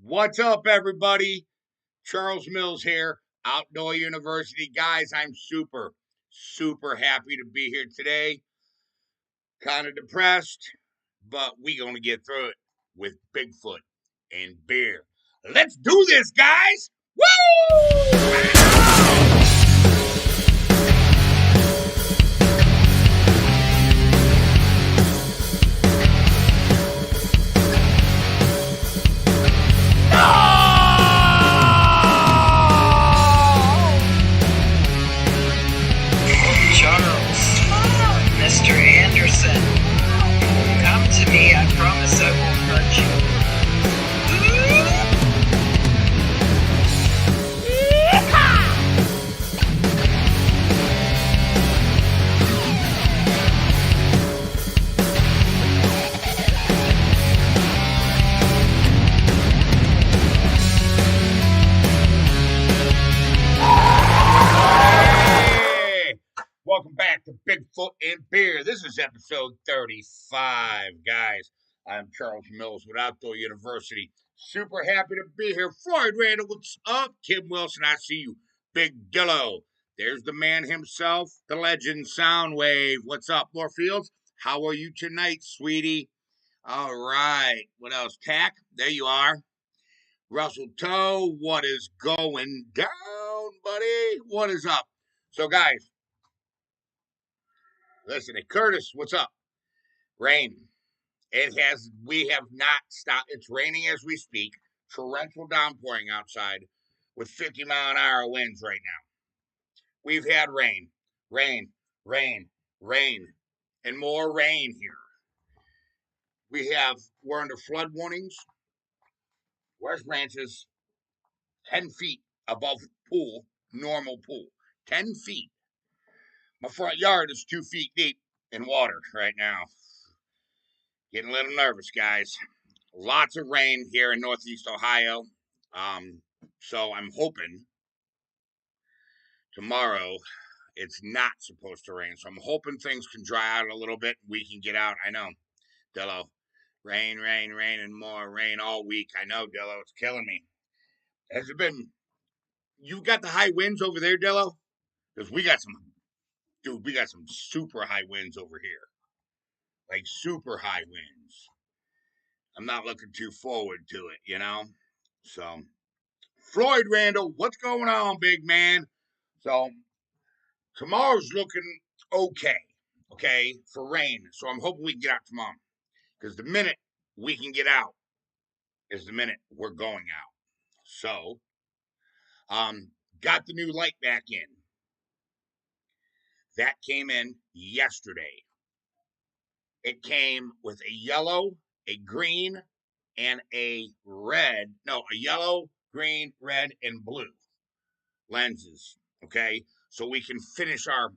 What's up, everybody? Charles Mills here, Outdoor University. Guys, I'm super happy to be here today. Kind of depressed, but we gonna get through it with Bigfoot and beer. Let's do this, guys! Woo! Mr. Anderson, come to me. I promise I won't hurt you. Welcome back to Bigfoot and Beer. This is episode 35, guys. I'm Charles Mills with Outdoor University. Super happy to be here. Floyd Randall, what's up? Kim Wilson, I see you. Big Dillo. There's the man himself, the legend Soundwave. What's up, Moorfields? How are you tonight, sweetie? All right. What else? Tack, there you are. Russell Toe, what is going down, buddy? What is up? So, guys, listen, hey, Curtis, what's up? Rain. We have not stopped. It's raining as we speak. Torrential downpouring outside with 50-mile-an-hour winds right now. We've had rain, and more rain here. We're under flood warnings. West Branch is 10 feet above pool, normal pool. 10 feet. My front yard is 2 feet deep in water right now. Getting a little nervous, guys. Lots of rain here in Northeast Ohio. So I'm hoping tomorrow it's not supposed to rain. So I'm hoping things can dry out a little bit. We can get out. I know, Dillo. Rain, and more rain all week. I know, Dillo. It's killing me. Has it been... You've got the high winds over there, Dillo? Because we got some super high winds over here. Like super high winds. I'm not looking too forward to it, you know? So, Floyd Randall, what's going on, big man? So, tomorrow's looking okay, for rain. So, I'm hoping we can get out tomorrow. Because the minute we can get out is the minute we're going out. So, got the new light back in. That came in yesterday. It came with a yellow, a green, and a red. No, a yellow, green, red, and blue lenses. Okay, so we can finish our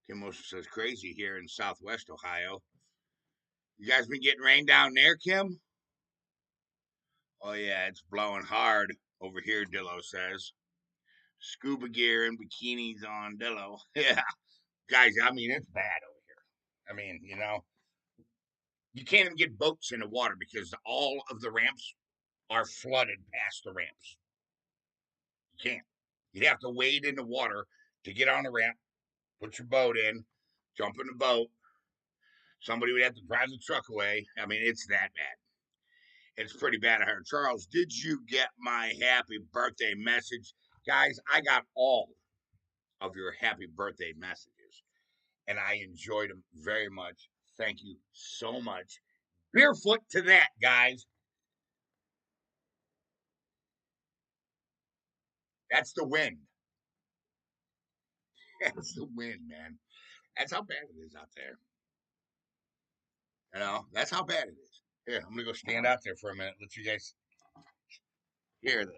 Kim Wilson says crazy here in Southwest Ohio. You guys been getting rain down there, Kim? Oh yeah, it's blowing hard over here, Dillo says. Scuba gear and bikinis on, Dillo. Yeah, guys, I mean it's bad over here. I mean, you can't even get boats in the water because all of the ramps are flooded past the ramps. You can't. You'd have to wade in the water to get on the ramp, put your boat in, jump in the boat. Somebody would have to drive the truck away. I mean, it's that bad. It's pretty bad out here. Charles, did you get my happy birthday message? Guys, I got all of your happy birthday messages, and I enjoyed them very much. Thank you so much. Barefoot to that, guys. That's the wind. That's the wind, man. That's how bad it is out there. That's how bad it is. Here, I'm gonna go stand out there for a minute. Let you guys hear this.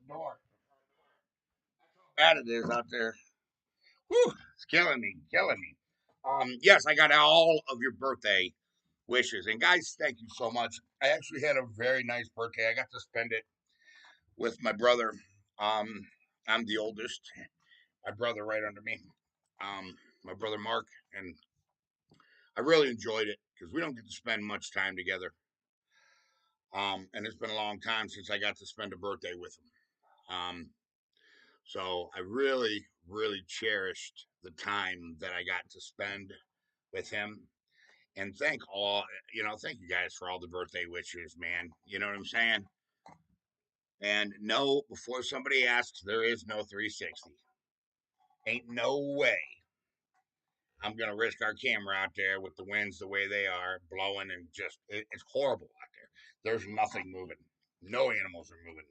Door. Bad it is out there. Whew, it's killing me. Yes, I got all of your birthday wishes. And guys, thank you so much. I actually had a very nice birthday. I got to spend it with my brother. Um, I'm the oldest. My brother right under me. My brother Mark, and I really enjoyed it because we don't get to spend much time together. And it's been a long time since I got to spend a birthday with him. So I really, really cherished the time that I got to spend with him. And thank you guys for all the birthday wishes, man. You know what I'm saying? And no, before somebody asks, there is no 360. Ain't no way I'm gonna risk our camera out there with the winds the way they are, blowing and it's horrible out there. There's nothing moving. No animals are moving.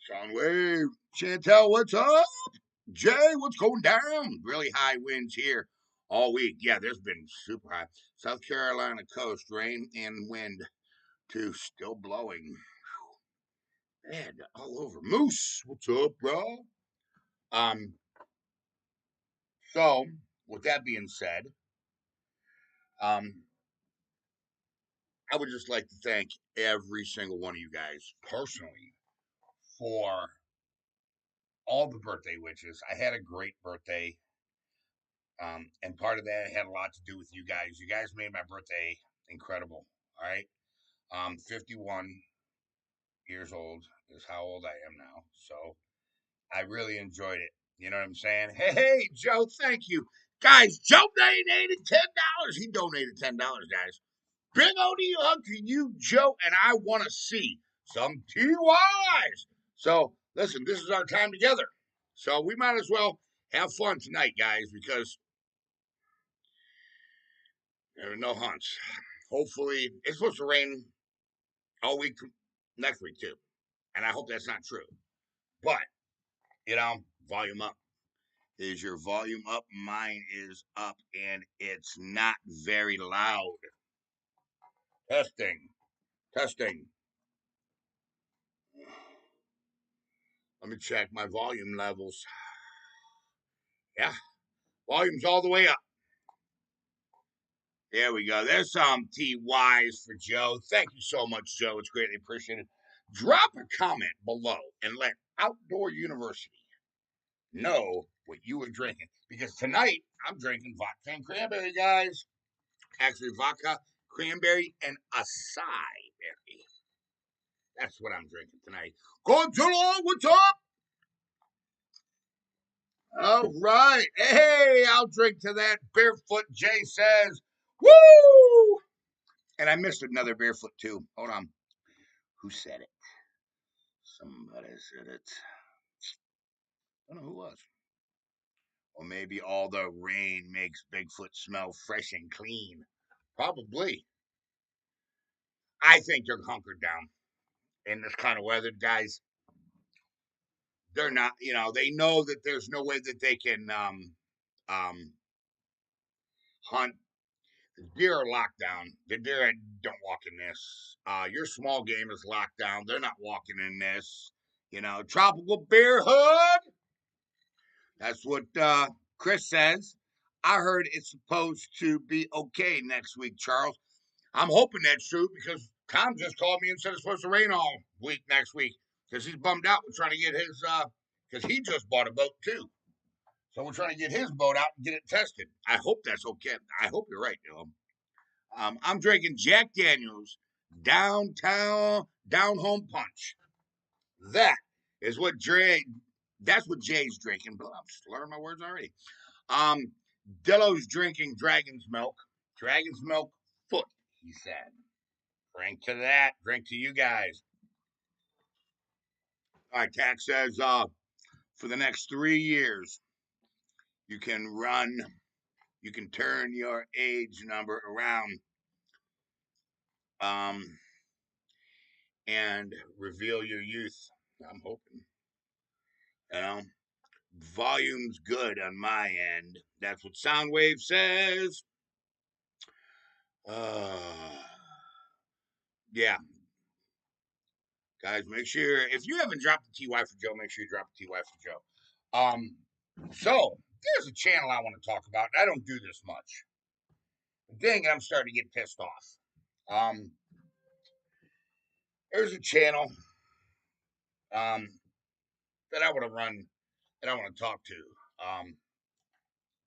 Soundwave, Chantel, what's up? Jay, what's going down? Really high winds here all week. Yeah, there's been super high. South Carolina coast, rain and wind too, still blowing. Man, all over. Moose, what's up, bro? Um, so with that being said, um, I would just like to thank every single one of you guys personally for all the birthday wishes. I had a great birthday. And part of that had a lot to do with you guys. You guys made my birthday incredible. All right. 51 years old is how old I am now. So I really enjoyed it. You know what I'm saying? Hey, Joe, thank you. Guys, Joe donated $10. He donated $10, guys. Big O to you, hug to you, Joe, and I want to see some TYs. So, listen, this is our time together. So, we might as well have fun tonight, guys, because there are no hunts. Hopefully, it's supposed to rain all week next week, too. And I hope that's not true. But, volume up. Is your volume up? Mine is up, and it's not very loud. Testing. Testing. Let me check my volume levels. Yeah, volume's all the way up. There we go. There's some TYs for Joe. Thank you so much, Joe. It's greatly appreciated. Drop a comment below and let Outdoor University know what you were drinking. Because tonight, I'm drinking vodka and cranberry, guys. Actually, vodka, cranberry, and acai berry. That's what I'm drinking tonight. Godzilla, what's up? All right. Hey, I'll drink to that. Barefoot Jay says, woo! And I missed another barefoot too. Hold on. Who said it? Somebody said it. I don't know who it was. Or maybe all the rain makes Bigfoot smell fresh and clean. Probably. I think they're hunkered down in this kind of weather, guys. They're not, they know that there's no way that they can um, hunt. The deer are locked down. The deer don't walk in this. Your small game is locked down. They're not walking in this. Tropical bear hug. That's what Chris says. I heard it's supposed to be okay next week, Charles. I'm hoping that's true because Tom just called me and said it's supposed to rain all week next week because he's bummed out. We're trying to get his, because he just bought a boat too. So we're trying to get his boat out and get it tested. I hope that's okay. I hope you're right, Dylan. I'm drinking Jack Daniels down home punch. That is what Dre. That's what Jay's drinking. But I'm just learning my words already. Um, Dillo's drinking Dragon's Milk. Dragon's Milk Foot, he said. Drink to that. Drink to you guys. All right, Tax says, for the next 3 years, you can run, you can turn your age number around, um, and reveal your youth. I'm hoping. You know, volume's good on my end. That's what Soundwave says. Uh, yeah, guys, make sure if you haven't dropped the TY for Joe, make sure you drop the TY for Joe. So there's a channel I want to talk about. I don't do this much. Dang it, I'm starting to get pissed off. There's a channel um, that I want to run, that I want to um,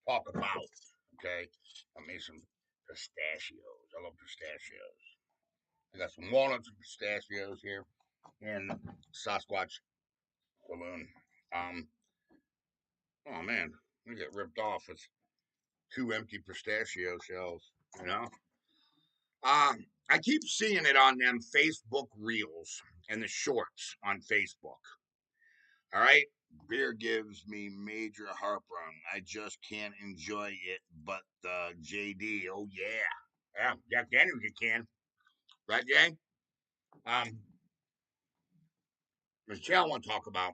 talk about. Okay, I made some pistachios. I love pistachios. I got some walnuts and pistachios here in Sasquatch Saloon. Um, oh man, we get ripped off. It's two empty pistachio shells. You know. I keep seeing it on them Facebook reels and the shorts on Facebook. All right. Beer gives me major heartburn. I just can't enjoy it. But the JD, oh yeah. Yeah, Jack Daniels you can. Right, Jay? Um, Michelle I want to talk about.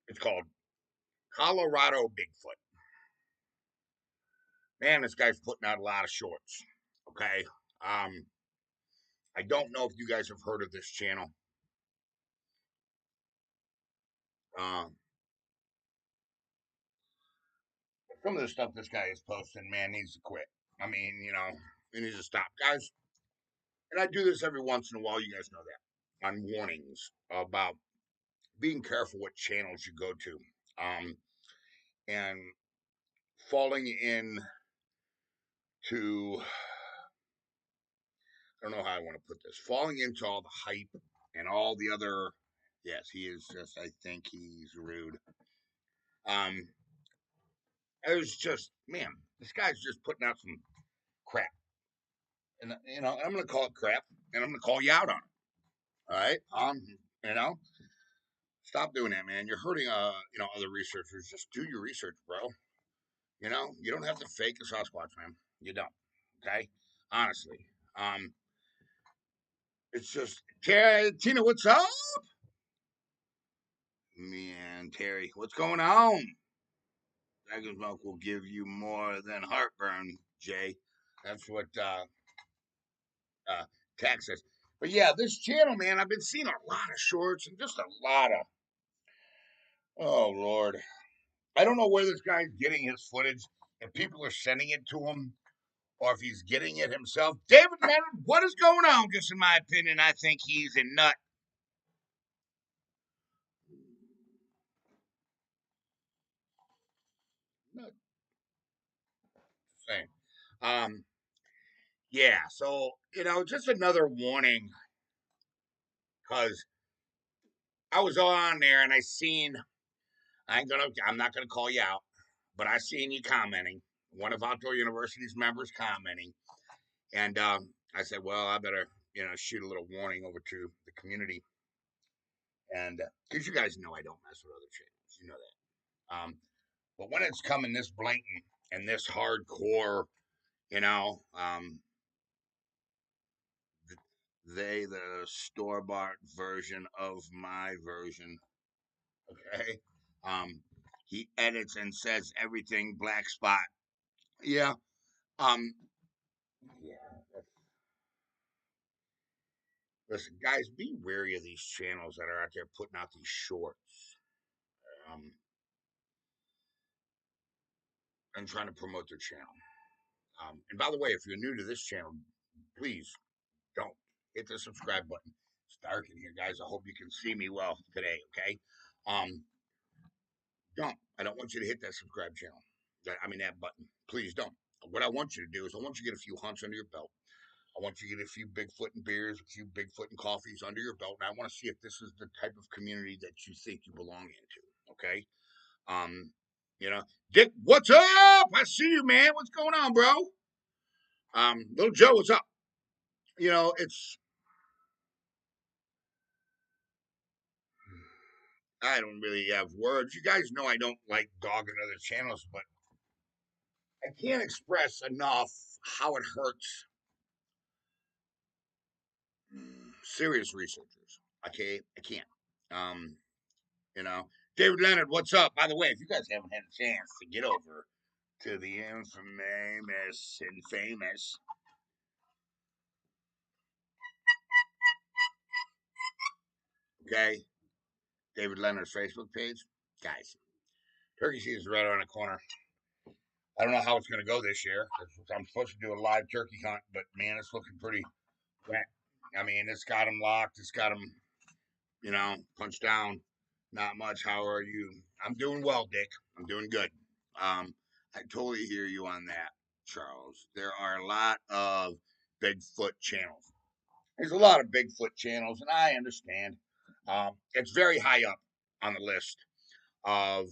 It's called Colorado Bigfoot. Man, this guy's putting out a lot of shorts. Okay. Um, I don't know if you guys have heard of this channel. Um, some of the stuff this guy is posting, man, needs to quit. I mean, he needs to stop, guys. And I do this every once in a while. You guys know that on warnings about being careful what channels you go to, and falling in to I don't know how I want to put this, falling into all the hype and all the other. Yes, he is just. I think he's rude. Um, it was just, man, this guy's just putting out some crap, and I'm gonna call it crap, and I'm gonna call you out on it. All right, you know, stop doing that, man. You're hurting, other researchers. Just do your research, bro. You don't have to fake a Sasquatch, man. You don't. Okay, honestly. Um, it's just Tina. What's up? Man, Terry, what's going on? Dragon's milk will give you more than heartburn, Jay. That's what Tax says. But yeah, this channel, man, I've been seeing a lot of shorts and just a lot of. Oh Lord, I don't know where this guy's getting his footage. If people are sending it to him, or if he's getting it himself. David Leonard, what is going on? Just in my opinion, I think he's a nut. Nut. Same. Um, yeah, so just another warning because I was on there and I seen I'm not gonna call you out, but I seen you commenting. One of Outdoor University's members commenting, and I said, well, I better shoot a little warning over to the community, and because you guys know I don't mess with other channels, you know that. But when it's coming this blatant and this hardcore, you know, um, the store bought version of my version, okay? Um, he edits and says everything black spot. Yeah. Um, yeah. Listen, guys, be wary of these channels that are out there putting out these shorts, um, and trying to promote their channel. And by the way, if you're new to this channel, please don't hit the subscribe button. It's dark in here, guys. I hope you can see me well today, okay? Um, don't. I don't want you to hit that subscribe channel. That button. Please don't. What I want you to do is I want you to get a few hunts under your belt. I want you to get a few Bigfoot and beers, a few Bigfoot and coffees under your belt. And I want to see if this is the type of community that you think you belong into. Okay? Um, Dick, what's up? I see you, man. What's going on, bro? Little Joe, what's up? It's I don't really have words. You guys know I don't like dogging other channels, but I can't express enough how it hurts serious researchers. Okay, I can't. Um, you know, David Leonard, what's up? By the way, if you guys haven't had a chance to get over to the infamous and famous, okay, David Leonard's Facebook page, guys, Turkey season is right around the corner. I don't know how it's going to go this year. I'm supposed to do a live turkey hunt, but man, it's looking pretty wet. I mean, it's got them locked. It's got them, punched down. Not much. How are you? I'm doing well, Dick. I'm doing good. I totally hear you on that, Charles. There are a lot of Bigfoot channels. There's a lot of Bigfoot channels, and I understand. It's very high up on the list of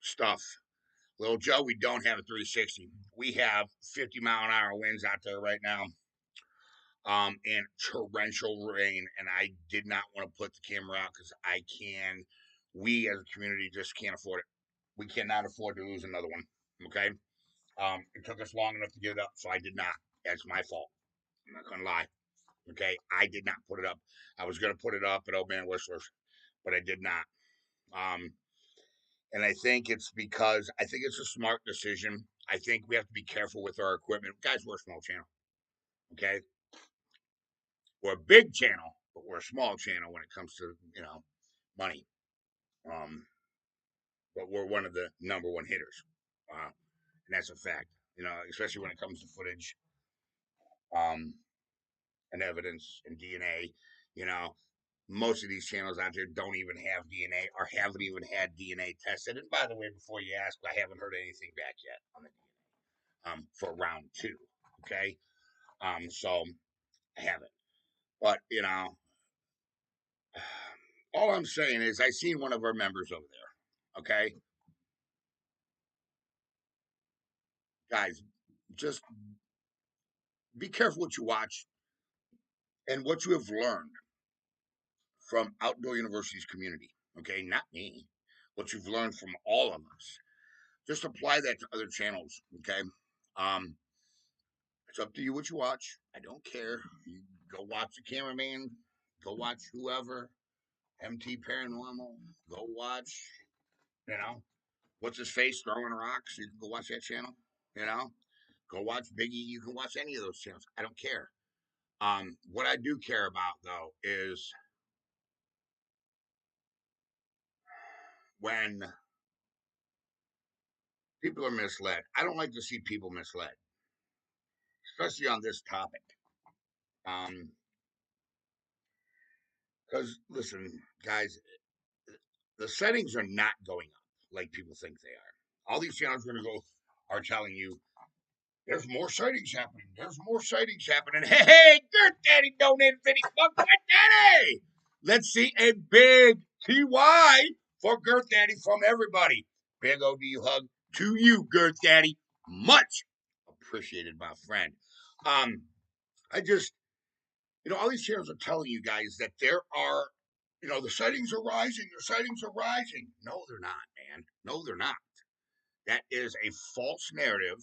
stuff. Little Joe, we don't have a 360. We have 50-mile-an-hour winds out there right now, and torrential rain. And I did not want to put the camera out because we as a community just can't afford it. We cannot afford to lose another one. Okay. It took us long enough to get it up, so I did not. That's my fault. I'm not gonna lie. Okay, I did not put it up. I was gonna put it up at Old Man Whistler's, but I did not. Um, and I think it's a smart decision. I think we have to be careful with our equipment, guys. We're a small channel. Okay, we're a big channel, but we're a small channel when it comes to money. Um, but we're one of the number one hitters, and that's a fact. Especially when it comes to footage, um, and evidence and DNA. You know, most of these channels out there don't even have DNA or haven't even had DNA tested. And by the way, before you ask, I haven't heard anything back yet on the DNA for round two. Okay, so I haven't. But all I'm saying is I seen one of our members over there. Okay, guys, just be careful what you watch and what you have learned from Outdoor University's community. Okay, not me. What you've learned from all of us. Just apply that to other channels. Okay, um, it's up to you what you watch. I don't care. You go watch the cameraman. Go watch whoever. MT Paranormal. Go watch. You know what's his face throwing rocks. You can go watch that channel. You know, go watch Biggie. You can watch any of those channels. I don't care. What I do care about though is when people are misled. I don't like to see people misled, especially on this topic. Um, because listen, guys, the settings are not going up like people think they are. All these channels are telling you there's more sightings happening. There's more sightings happening. Hey, Girth Daddy donated 50 bucks. Girth Daddy! Let's see a big TY for Girth Daddy from everybody. Big OD hug to you, Girth Daddy. Much appreciated, my friend. Um, I just, all these channels are telling you guys that there are, the sightings are rising. The sightings are rising. No, they're not, man. No, they're not. That is a false narrative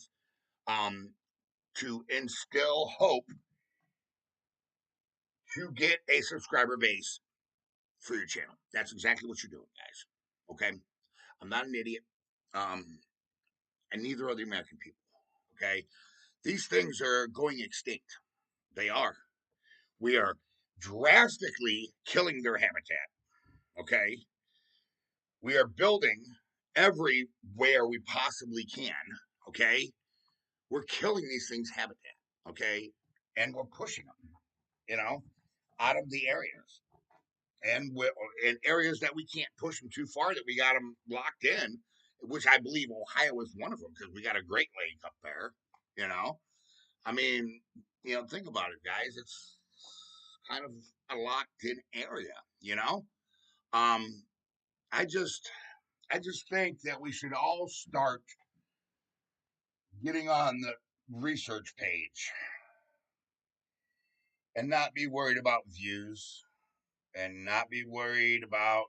um, to instill hope to get a subscriber base for your channel. That's exactly what you're doing, guys. Okay? I'm not an idiot, um, and neither are the American people. Okay? These things are going extinct. They are. We are drastically killing their habitat. Okay? We are building everywhere we possibly can. Okay? We're killing these things' habitat. Okay? And we're pushing them, you know, out of the areas. And we're in areas that we can't push them too far, that we got them locked in, which I believe Ohio is one of them because we got a Great Lake up there, you know. I mean, think about it, guys. It's kind of a locked in area, you know. Um, I just I just think that we should all start getting on the research page and not be worried about views and not be worried about.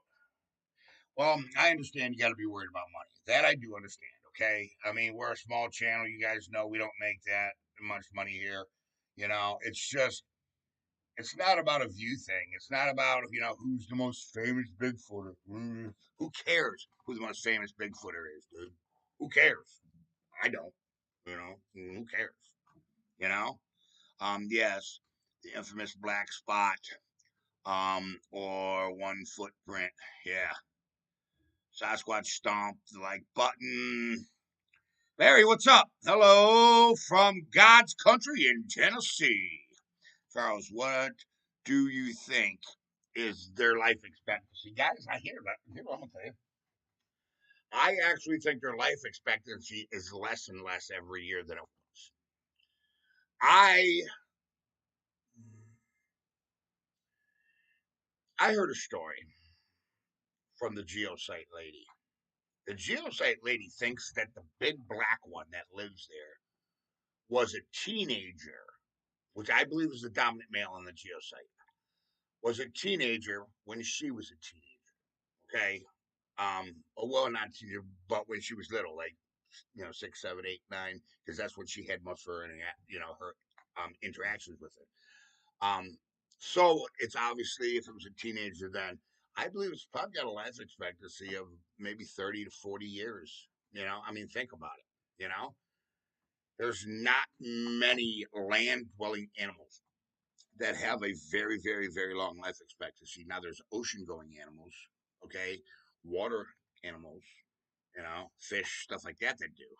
Well, I understand you got to be worried about money. That I do understand. Okay, I mean we're a small channel. You guys know we don't make that much money here. It's not about a view thing. It's not about who's the most famous Bigfooter. Who cares who the most famous Bigfooter is, dude? Who cares? I don't. Who cares? You know. Yes, the infamous black spot. Or one footprint. Yeah. Sasquatch stomped the like button. Larry, what's up? Hello from God's country in Tennessee. Charles, what do you think is their life expectancy? Guys, I hear that. Here's what I'm going to tell you. I actually think their life expectancy is less and less every year than it was. I heard a story from the geosite lady. The geosite lady thinks that the big black one that lives there was a teenager, which I believe is the dominant male on the geosite, was a teenager when she was a teenager. Okay. Well, not teenager, but when she was little, like, 6, 7, 8, 9, because that's when she had most of her, her interactions with it. So it's obviously, if it was a teenager then, I believe it's probably got a life expectancy of maybe 30 to 40 years. I mean, think about it. There's not many land dwelling animals that have a very, very, very long life expectancy. Now, there's ocean going animals, okay, water animals, fish, stuff like that do.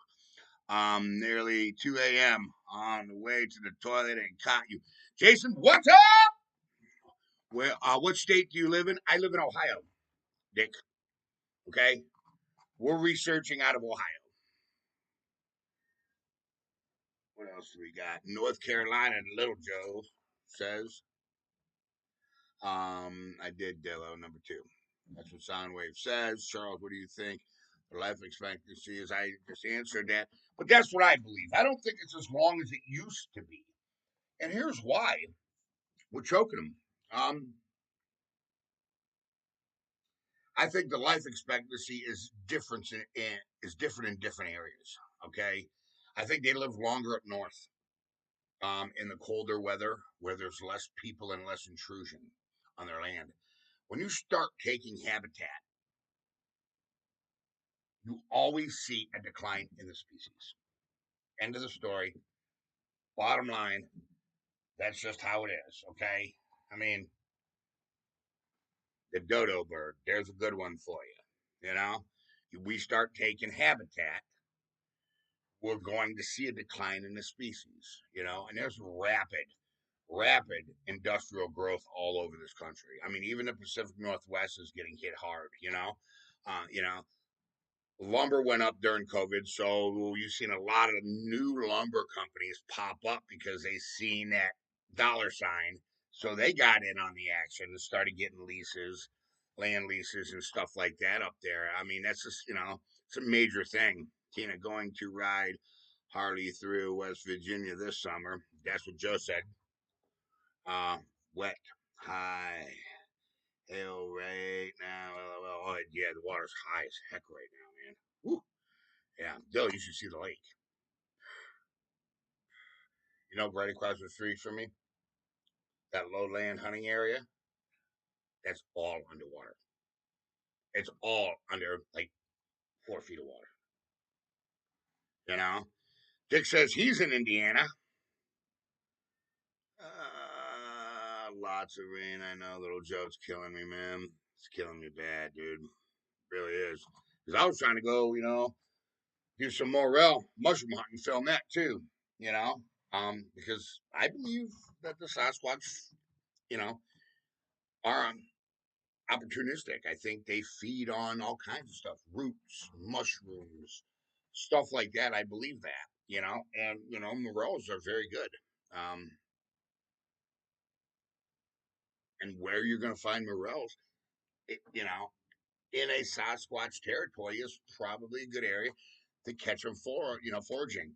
Nearly 2 a.m. on the way to the toilet and caught you. Jason, what's up? What state do you live in? I live in Ohio, Dick. Okay? We're researching out of Ohio. What else do we got? North Carolina, Little Joe says. I did Dillo, number 2. That's what Soundwave says. Charles, what do you think? The life expectancy is, I just answered that. But that's what I believe. I don't think it's as long as it used to be. And here's why. We're choking them. I think the life expectancy is different in different areas. Okay, I think they live longer up north, in the colder weather where there's less people and less intrusion on their land. When you start taking habitat, you always see a decline in the species. End of the story. Bottom line, that's just how it is. Okay, I mean, the dodo bird, there's a good one for you. We start taking habitat, we're going to see a decline in the species, and there's rapid industrial growth all over this country. I mean, even the Pacific Northwest is getting hit hard, uh, you know, lumber went up during COVID, so you've seen a lot of new lumber companies pop up because they seen that dollar sign, so they got in on the action and started getting leases, land leases, and stuff like that up there. I mean, that's just it's a major thing. Tina going to ride Harley through West Virginia this summer. That's what Joe said. Uh, Wet, high, hail right now. Oh, yeah, the water's high as heck right now, man. Woo. Yeah, Bill, you should see the lake. Right across the street from me, that lowland hunting area, that's all underwater. It's all under like 4 feet of water. You know? Dick says he's in Indiana. Lots of rain. I know. Little Joe's killing me, man. It's killing me bad, dude. Really is. Because I was trying to go, do some morel mushroom hunting, film that too. You know, because I believe that the Sasquatch, you know, are opportunistic. I think they feed on all kinds of stuff, roots, mushrooms, stuff like that. I believe that, and morels are very good. Um, and where you're going to find morels, in a Sasquatch territory is probably a good area to catch them for, foraging.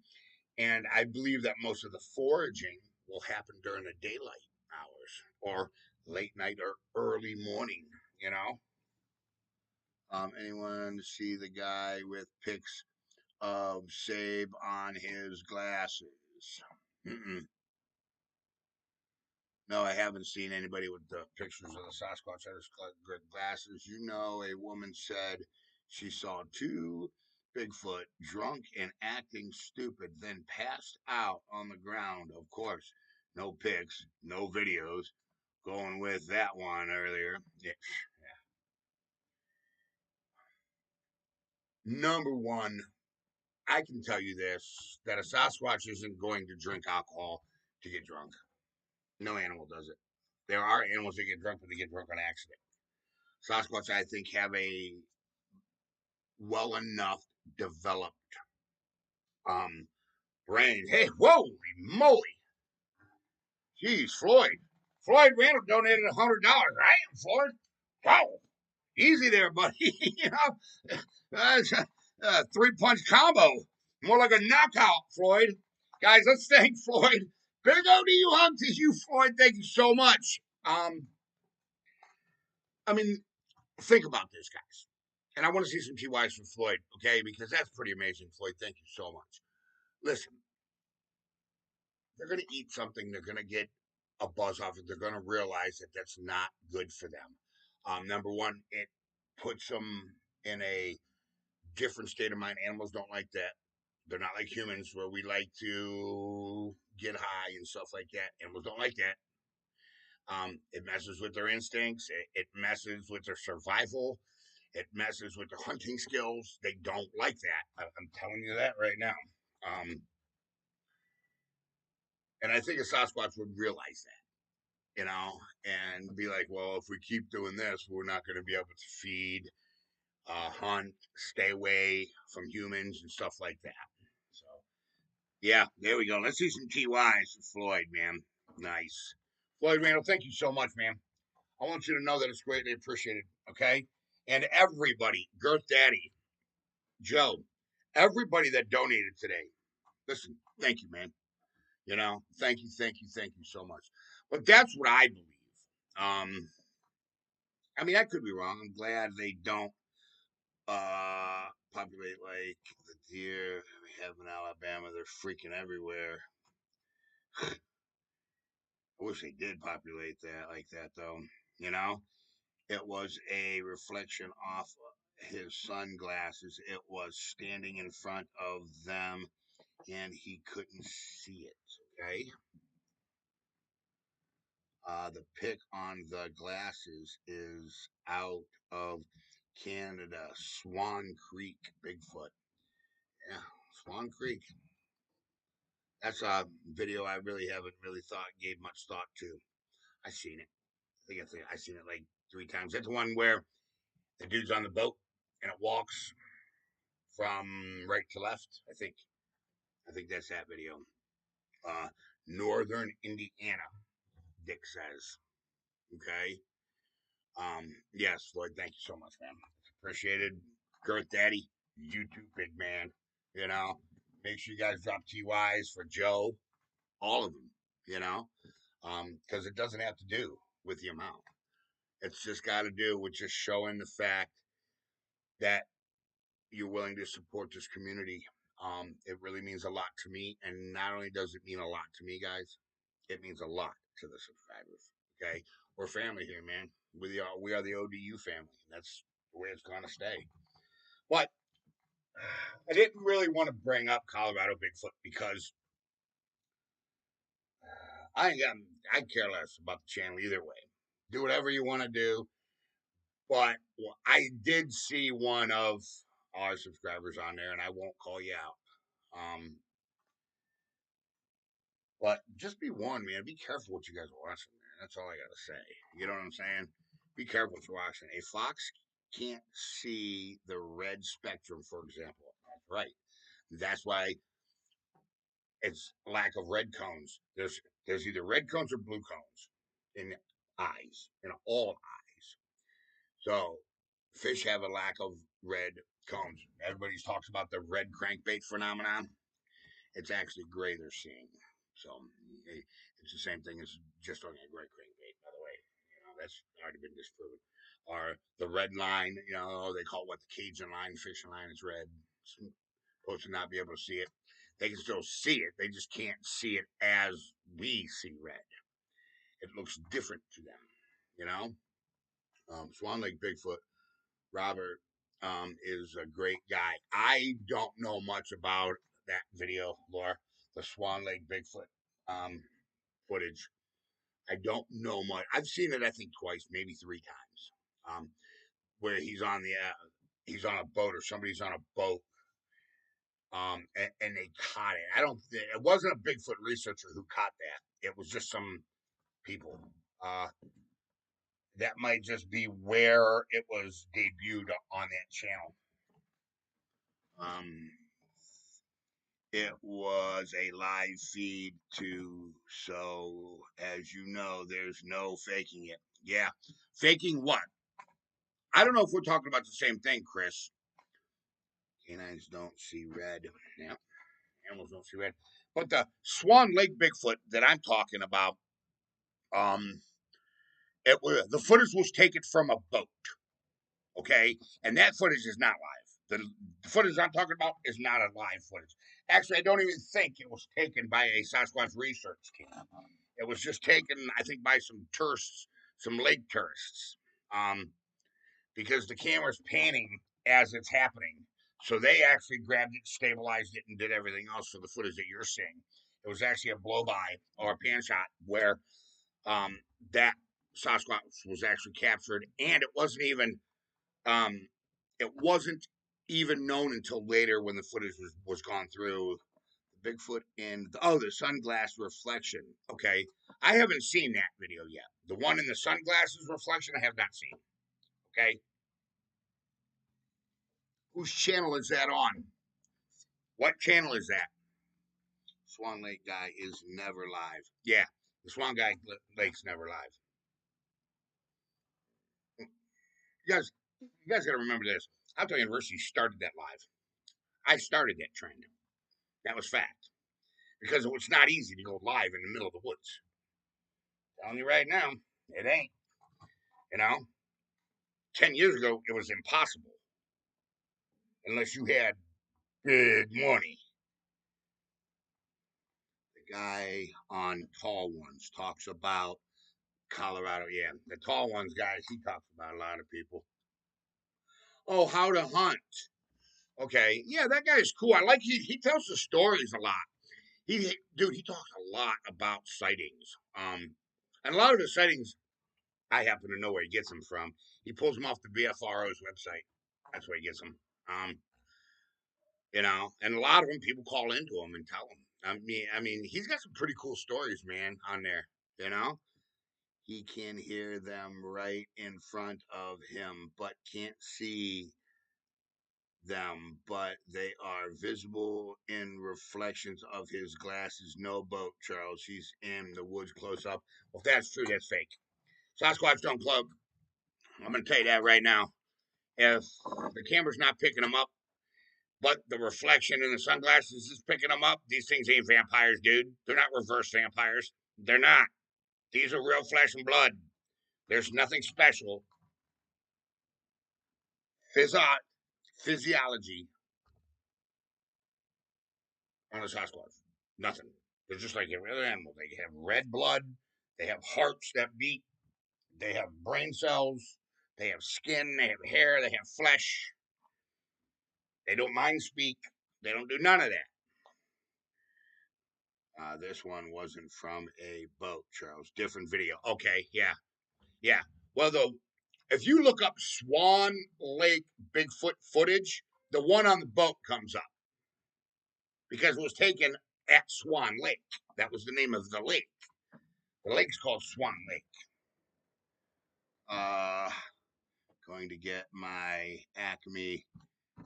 And I believe that most of the foraging will happen during the daylight hours or late night or early morning, you know. Anyone see the guy with pics of Sabe on his glasses? Mm-mm. No, I haven't seen anybody with the pictures of the Sasquatch on his glasses. A woman said she saw 2 Bigfoot drunk and acting stupid, then passed out on the ground. Of course, no pics, no videos. Going with that one earlier. Yeah. Number one, I can tell you this, that a Sasquatch isn't going to drink alcohol to get drunk. No animal does it. There are animals that get drunk, but they get drunk on accident. Sasquatch, I think, have a well enough developed um brain. Hey, holy moly! Jeez, Floyd. Floyd Randall donated $100. I am Floyd. Wow, easy there, buddy. You know, that's a 3-punch combo. More like a knockout, Floyd. Guys, let's thank Floyd. Big O to you, hug to you, Floyd. Thank you so much. I mean, think about this, guys. And I want to see some TYs from Floyd, okay? Because that's pretty amazing, Floyd. Thank you so much. Listen, they're going to eat something. They're going to get a buzz off it. They're going to realize that that's not good for them. Number one, it puts them in a different state of mind. Animals don't like that. They're not like humans where we like to get high and stuff like that. Animals don't like that. It messes with their instincts. It messes with their survival. It messes with their hunting skills. They don't like that. I'm telling you that right now. Um, and I think a Sasquatch would realize that, and be like, well, if we keep doing this, we're not going to be able to feed, hunt, stay away from humans and stuff like that. So, yeah, there we go. Let's see some TYs for Floyd, man. Nice. Floyd Randall, thank you so much, man. I want you to know that it's greatly appreciated, okay? And everybody, Girth Daddy, Joe, everybody that donated today, listen, thank you, man. Thank you, thank you, thank you so much. But that's what I believe. I mean, I could be wrong. I'm glad they don't populate like the deer we have in Alabama. They're freaking everywhere. I wish they did populate that like that, though. You know, it was a reflection off his sunglasses. It was standing in front of them, and he couldn't see it. Okay. The pick on the glasses is out of Canada, Swan Creek, Bigfoot. Yeah, Swan Creek. That's a video I really haven't really gave much thought to. I seen it. I seen it like 3 times. That's the one where the dude's on the boat and it walks from right to left. I think that's that video. Uh, Northern Indiana, Dick says. Okay. Yes, Floyd, thank you so much, man. It's appreciated. Girth Daddy, you too, big man. You know, make sure you guys drop TYs for Joe, all of them, you know, because it doesn't have to do with the amount. It's just got to do with just showing the fact that you're willing to support this community. It really means a lot to me. And not only does it mean a lot to me, guys, it means a lot to the subscribers. Okay. We're family here, man. We are the ODU family. That's the way it's going to stay. But I didn't really want to bring up Colorado Bigfoot because I care less about the channel either way. Do whatever you want to do. But I did see one of our subscribers on there, and I won't call you out. But just be warned, man. Be careful what you guys are watching, man. That's all I gotta say. You know what I'm saying? Be careful what you're watching. A fox can't see the red spectrum, for example. That's right. That's why it's lack of red cones. There's either red cones or blue cones in eyes, in all eyes. So fish have a lack of red cones. Everybody talks about the red crankbait phenomenon. It's actually gray they're seeing. So it's the same thing as just on a gray crankbait, by the way. That's already been disproven. Or the red line, they call it the Cajun line, fishing line is red. Supposed to not be able to see it. They can still see it. They just can't see it as we see red. It looks different to them, you know? Swan Lake Bigfoot, Robert, is a great guy. I don't know much about that video, Laura, the Swan Lake Bigfoot footage. I don't know much. I've seen it, I think, twice, maybe 3 times, where he's on he's on a boat or somebody's on a boat. And they caught it. I don't. It wasn't a Bigfoot researcher who caught that. It was just some people. Uh, that might just be where it was debuted on that channel. Um, it was a live feed too, so as you know, there's no faking it. Yeah, faking what? I don't know if we're talking about the same thing, Chris. Canines don't see red. Yeah, animals don't see red. But the Swan Lake Bigfoot that I'm talking about, um, the footage was taken from a boat. Okay, and that footage is not live. The footage I'm talking about is not a live footage. Actually, I don't even think it was taken by a Sasquatch research team. It was just taken, I think, by some tourists, some lake tourists, um, because the camera's panning as it's happening. So they actually grabbed it, stabilized it, and did everything else for the footage that you're seeing. It was actually a blow by or a pan shot where um, that Sasquatch was actually captured, and um, it wasn't even known until later when the footage was gone through. Bigfoot and the sunglass reflection. Okay, I haven't seen that video yet. The one in the sunglasses reflection, I have not seen. Okay, whose channel is that on? What channel is that? Swan Lake guy is never live. Yeah, the Lake's never live. You guys got to remember this. Alto University started that live. I started that trend. That was fact because it's not easy to go live in the middle of the woods. I'm telling you right now, it ain't. You know, 10 years ago, it was impossible unless you had big money. The guy on Tall Ones talks about Colorado. Yeah, the Tall Ones guys, he talks about a lot of people. Oh, how to hunt. Okay, yeah, that guy's cool. I like he tells the stories a lot. He talks a lot about sightings. And a lot of the sightings, I happen to know where he gets them from. He pulls them off the BFRO's website. That's where he gets them. And a lot of them people call into him and tell him. I mean, he's got some pretty cool stories, man, on there. You know, he can hear them right in front of him, but can't see them, but they are visible in reflections of his glasses. No boat, Charles. He's in the woods close up. Well, if that's true, that's fake. Sasquatch don't cloak. I'm going to tell you that right now. If the camera's not picking them up, but the reflection in the sunglasses is picking them up, these things ain't vampires, dude. They're not reverse vampires. They're not. These are real flesh and blood. There's nothing special. Physio- Physiology on a Sasquatch. Nothing. They're just like every other animal. They have red blood. They have hearts that beat. They have brain cells. They have skin. They have hair. They have flesh. They don't mind speak. They don't do none of that. This one wasn't from a boat, Charles. Different video. Okay, yeah, yeah. Well, though, if you look up Swan Lake Bigfoot footage, the one on the boat comes up because it was taken at Swan Lake. That was the name of the lake. The lake's called Swan Lake. Uh, Going to get my Acme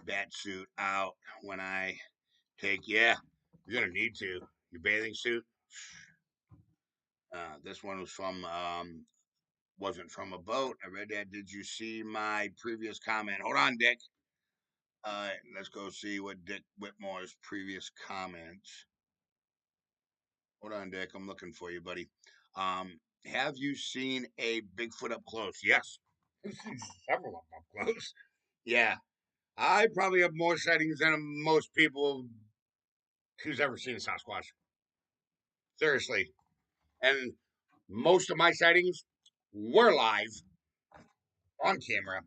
bat suit out when I take. Yeah, you're gonna need to. Your bathing suit. This one wasn't from a boat. I read that. Did you see my previous comment? Hold on, Dick. Let's go see what Dick Whitmore's previous comments. Hold on, Dick. I'm looking for you, buddy. Have you seen a Bigfoot up close? Yes. I've seen several of them up close. Yeah. I probably have more sightings than most people who's ever seen a Sasquatch. Seriously. And most of my sightings were live on camera.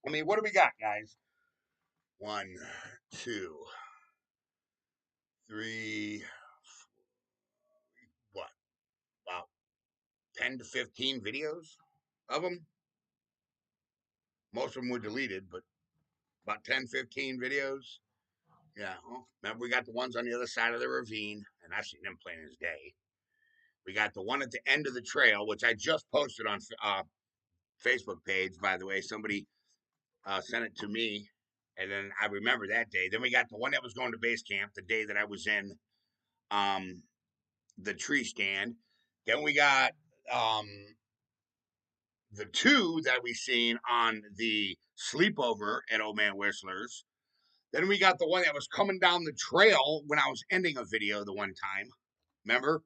I mean, what do we got, guys? One, two, three, what? About 10 to 15 videos of them. Most of them were deleted, but about 10, 15 videos. Yeah, well, remember we got the ones on the other side of the ravine, and I've seen them plain as day. We got the one at the end of the trail, which I just posted on Facebook page, by the way. Somebody sent it to me, and then I remember that day. Then we got the one that was going to base camp the day that I was in um, the tree stand. Then we got the two that we seen on the sleepover at Old Man Whistler's. Then we got the one that was coming down the trail when I was ending a video the one time. Remember?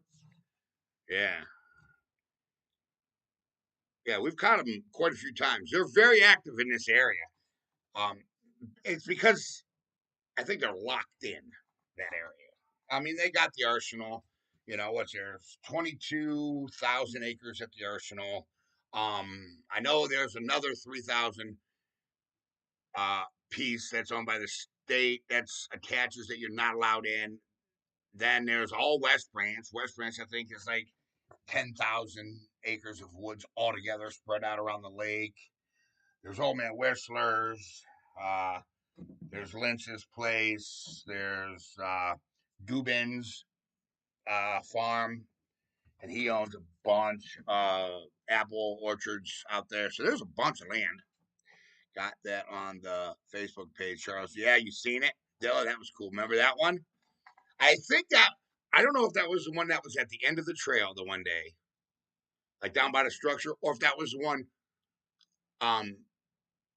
Yeah. Yeah, we've caught them quite a few times. They're very active in this area. Um, it's because I think they're locked in that area. I mean, they got the arsenal. You know, what's there? 22,000 acres at the arsenal. I know there's another 3,000 piece that's owned by the state that's attaches that you're not allowed in. Then there's all West Branch. West Branch, I think, is like 10,000 acres of woods altogether spread out around the lake. There's Old Man Whistler's. Uh, there's Lynch's place. There's Dubin's farm, and he owns a bunch of apple orchards out there. So there's a bunch of land. Got that on the Facebook page, Charles. Yeah, you seen it? Oh, that was cool. Remember that one? I think that I don't know if that was the one that was at the end of the trail the one day, like down by the structure, or if that was the one. Um,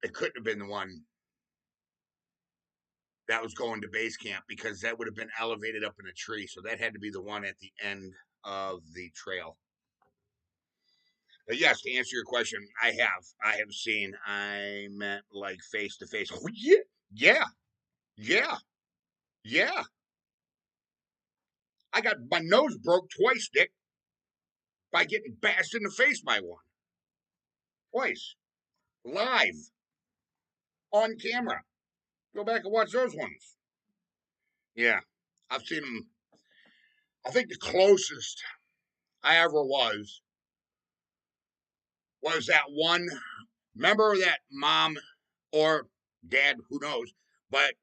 it couldn't have been the one that was going to base camp because that would have been elevated up in a tree. So that had to be the one at the end of the trail. But yes, to answer your question, I have seen. I meant like face to face. Oh, yeah, yeah, yeah, yeah. I got my nose broke twice, Dick, by getting bashed in the face by one. Twice. Live. On camera. Go back and watch those ones. Yeah. I've seen them. I think the closest I ever was that one. Remember that mom or dad, who knows, but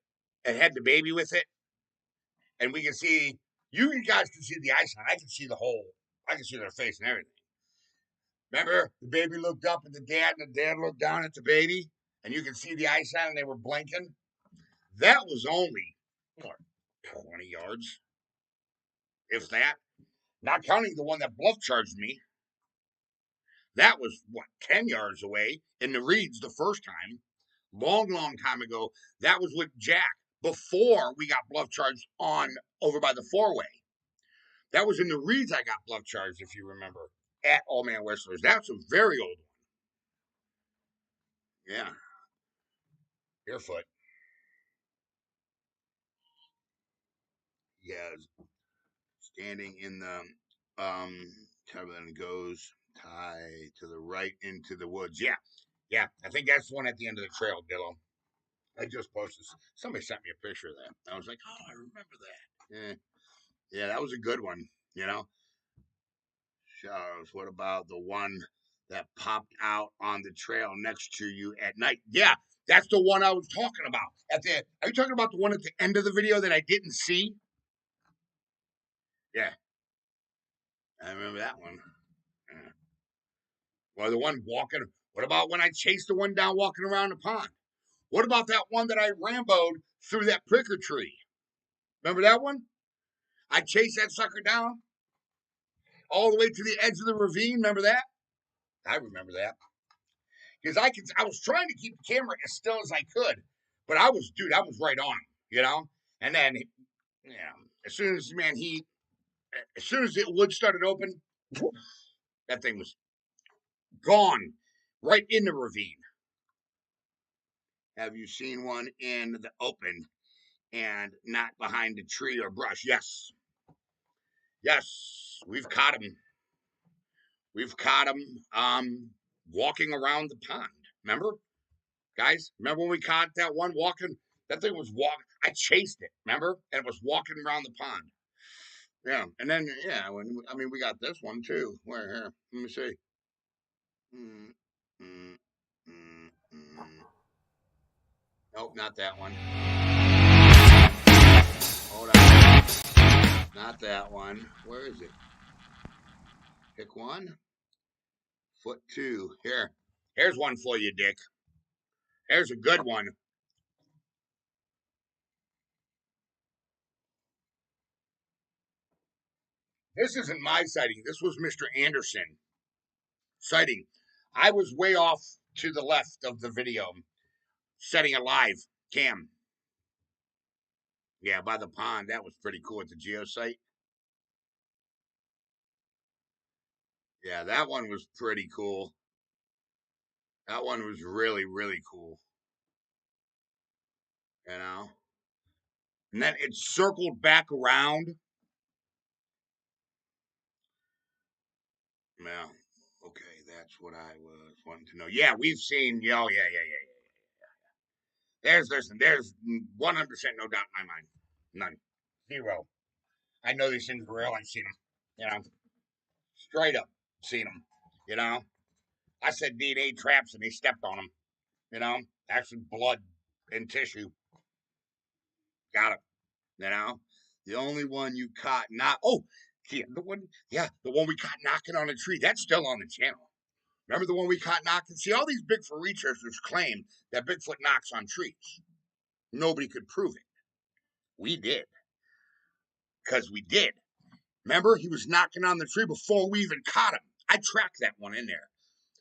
it had the baby with it, and we can see, you guys can see the eyes on. I can see the whole, I can see their face and everything. Remember, the baby looked up at the dad, and the dad looked down at the baby, and you can see the eyes on, and they were blinking. That was only, what, 20 yards, if that. Not counting the one that bluff charged me. That was, what, 10 yards away in the reeds the first time. Long, long time ago. That was with Jack before we got bluff charged on over by the four-way. That was in the reeds I got bluff charged, if you remember, at Old Man Whistler's. That's a very old one. Yeah. Barefoot. Yeah. Standing in the then goes tie to the right into the woods. Yeah. Yeah. I think that's the one at the end of the trail, Dillo. I just posted. Somebody sent me a picture of that. I was like, oh, I remember that. Yeah. Yeah, that was a good one, you know. Charles, what about the one that popped out on the trail next to you at night? Yeah, that's the one I was talking about. Are you talking about the one at the end of the video that I didn't see? Yeah, I remember that one. Yeah. Or the one walking. What about when I chased the one down walking around the pond? What about that one that I ramboed through that pricker tree? Remember that one? I chased that sucker down all the way to the edge of the ravine. Remember that? I remember that. Because I was trying to keep the camera as still as I could, but I was right on, you know. And then, yeah, as soon as as soon as the wood started open, that thing was gone, right in the ravine. Have you seen one in the open and not behind a tree or brush? Yes, yes, we've caught them. We've caught them walking around the pond. Remember? Guys, remember when we caught that one walking? That thing was walking. I chased it, remember? And it was walking around the pond. Yeah, and then we got this one too. Where here? Let me see. Mm, mm, mm, mm. Nope, not that one. Hold on. Not that one. Where is it? Pick one. Foot two. Here. Here's one for you, Dick. Here's a good one. This isn't my sighting. This was Mr. Anderson sighting. I was way off to the left of the video, setting a live cam. Yeah, by the pond. That was pretty cool at the geosite. Yeah, that one was pretty cool. That one was really, really cool. You know? And then it circled back around. Yeah. Okay, that's what I was wanting to know. Yeah, we've seen. Oh, yeah. There's 100% no doubt in my mind. None. Zero. I know these things are real. I've seen them. You know, straight up seen them. You know, I said DNA traps and they stepped on them. You know, actually blood and tissue. Got it. You know, the only one you caught not. Oh, yeah, the one. Yeah, the one we caught knocking on a tree. That's still on the channel. Remember the one we caught knocking? See, all these Bigfoot researchers claim that Bigfoot knocks on trees. Nobody could prove it. We did. Because we did. Remember, he was knocking on the tree before we even caught him. I tracked that one in there.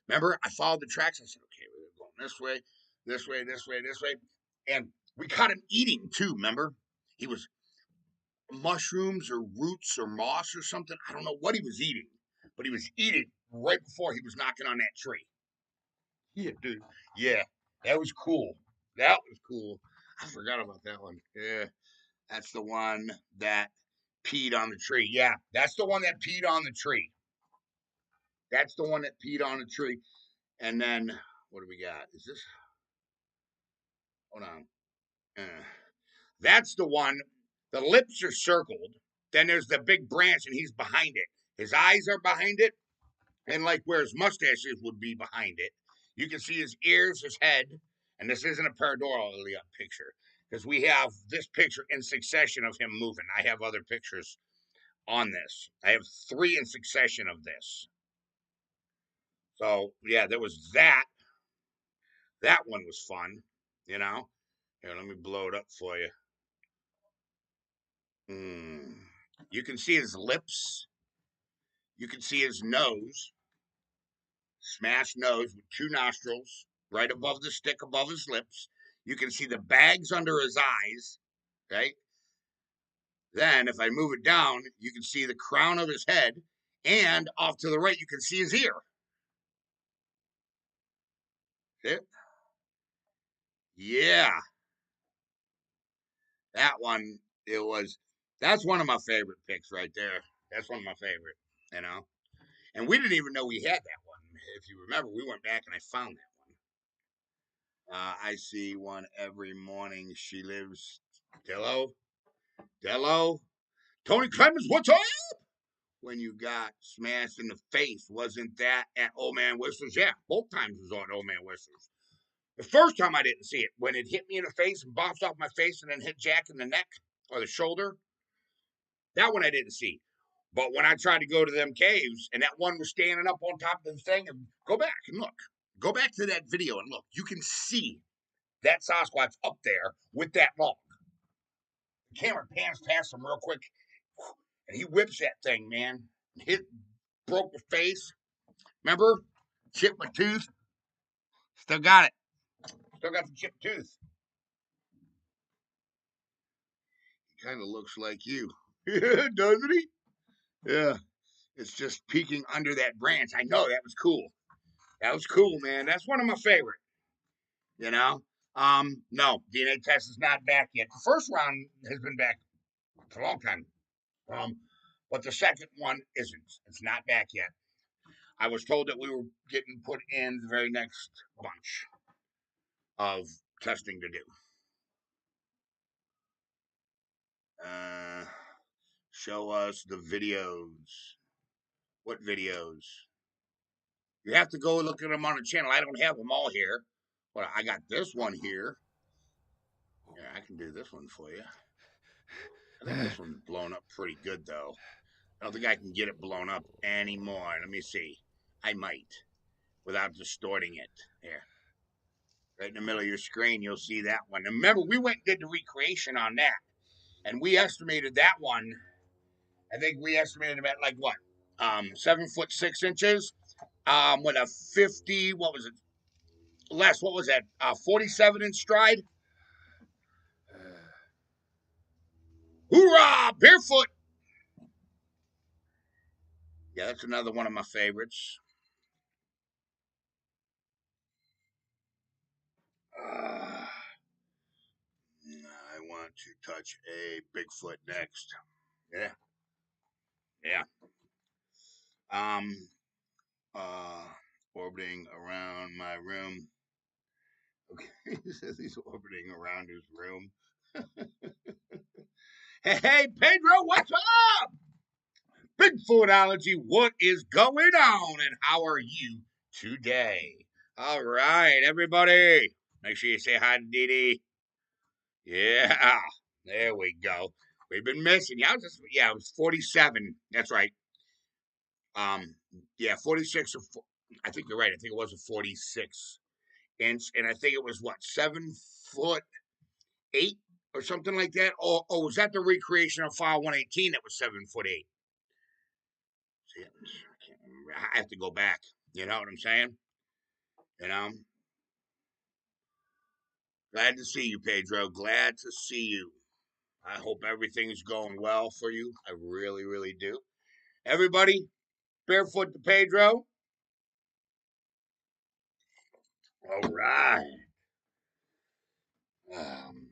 Remember, I followed the tracks. I said, okay, we're going this way, this way, this way, this way. And we caught him eating too, remember? He was mushrooms or roots or moss or something. I don't know what he was eating, but he was eating right before he was knocking on that tree. Yeah, dude. Yeah, that was cool. That was cool. I forgot about that one. Yeah, that's the one that peed on the tree. Yeah, that's the one that peed on the tree. That's the one that peed on the tree. And then what do we got? Is this? Hold on. That's the one. The lips are circled. Then there's the big branch, and he's behind it. His eyes are behind it, and like where his mustaches would be behind it. You can see his ears, his head, and this isn't a pareidolia picture because we have this picture in succession of him moving. I have other pictures on this. I have 3 in succession of this. So yeah, there was that. That one was fun, you know. Here, let me blow it up for you. You can see his lips. You can see his nose, smashed nose with 2 nostrils right above the stick above his lips. You can see the bags under his eyes. Okay. Then, if I move it down, you can see the crown of his head, and off to the right, you can see his ear. See it? Yeah, that one. It was. That's one of my favorite picks right there. That's one of my favorite. You know, and we didn't even know we had that one. If you remember, we went back and I found that one. I see one every morning. She lives. Dello, Dello, Tony Clemens. What's up? When you got smashed in the face, wasn't that at Old Man Whistler's? Yeah, both times was on Old Man Whistler's. The first time I didn't see it, when it hit me in the face and bounced off my face and then hit Jack in the neck or the shoulder, that one I didn't see. But when I tried to go to them caves and that one was standing up on top of the thing, and go back and look. Go back to that video and look. You can see that Sasquatch up there with that log. The camera pans past him real quick, and he whips that thing, man. Hit, broke the face. Remember? Chipped my tooth. Still got it. Still got the chipped tooth. He kind of looks like you. Doesn't he? Yeah. It's just peeking under that branch. I know that was cool. That was cool, man. That's one of my favorite. You know? No, DNA test is not back yet. The first round has been back for a long time. Um, but the second one isn't. It's not back yet. I was told that we were getting put in the very next bunch of testing to do. Uh, show us the videos. What videos? You have to go look at them on the channel. I don't have them all here. But I got this one here. can do this one for you. I think this one's blown up pretty good, though. I don't think I can get it blown up anymore. Let me see. I might, without distorting it. Here. Right in the middle of your screen, you'll see that one. And remember, we went and did the recreation on that. And we estimated that one. I think we estimated him at like what? 7'6" with a 50, what was it? Less, what was that? 47-inch stride. Hoorah! Barefoot. Yeah, that's another one of my favorites. I want to touch a Bigfoot next. Yeah, yeah. Um, uh, orbiting around my room. Okay, he says he's orbiting around his room. Hey, Pedro, what's up? Bigfootology, what is going on, and how are you today? All right, everybody, make sure you say hi to Dee Dee. Yeah, there we go. We've been missing you. It was 47. That's right. Um, yeah, 46 or I think you're right. I think it was a 46-inch, and I think it was what 7'8" or something like that. Oh, was that the recreation of file 118 that was 7'8"? See, I can't remember. I have to go back. You know what I'm saying? You know. Glad to see you, Pedro. Glad to see you. I hope everything's going well for you. I really, really do. Everybody, barefoot to Pedro. All right. Um,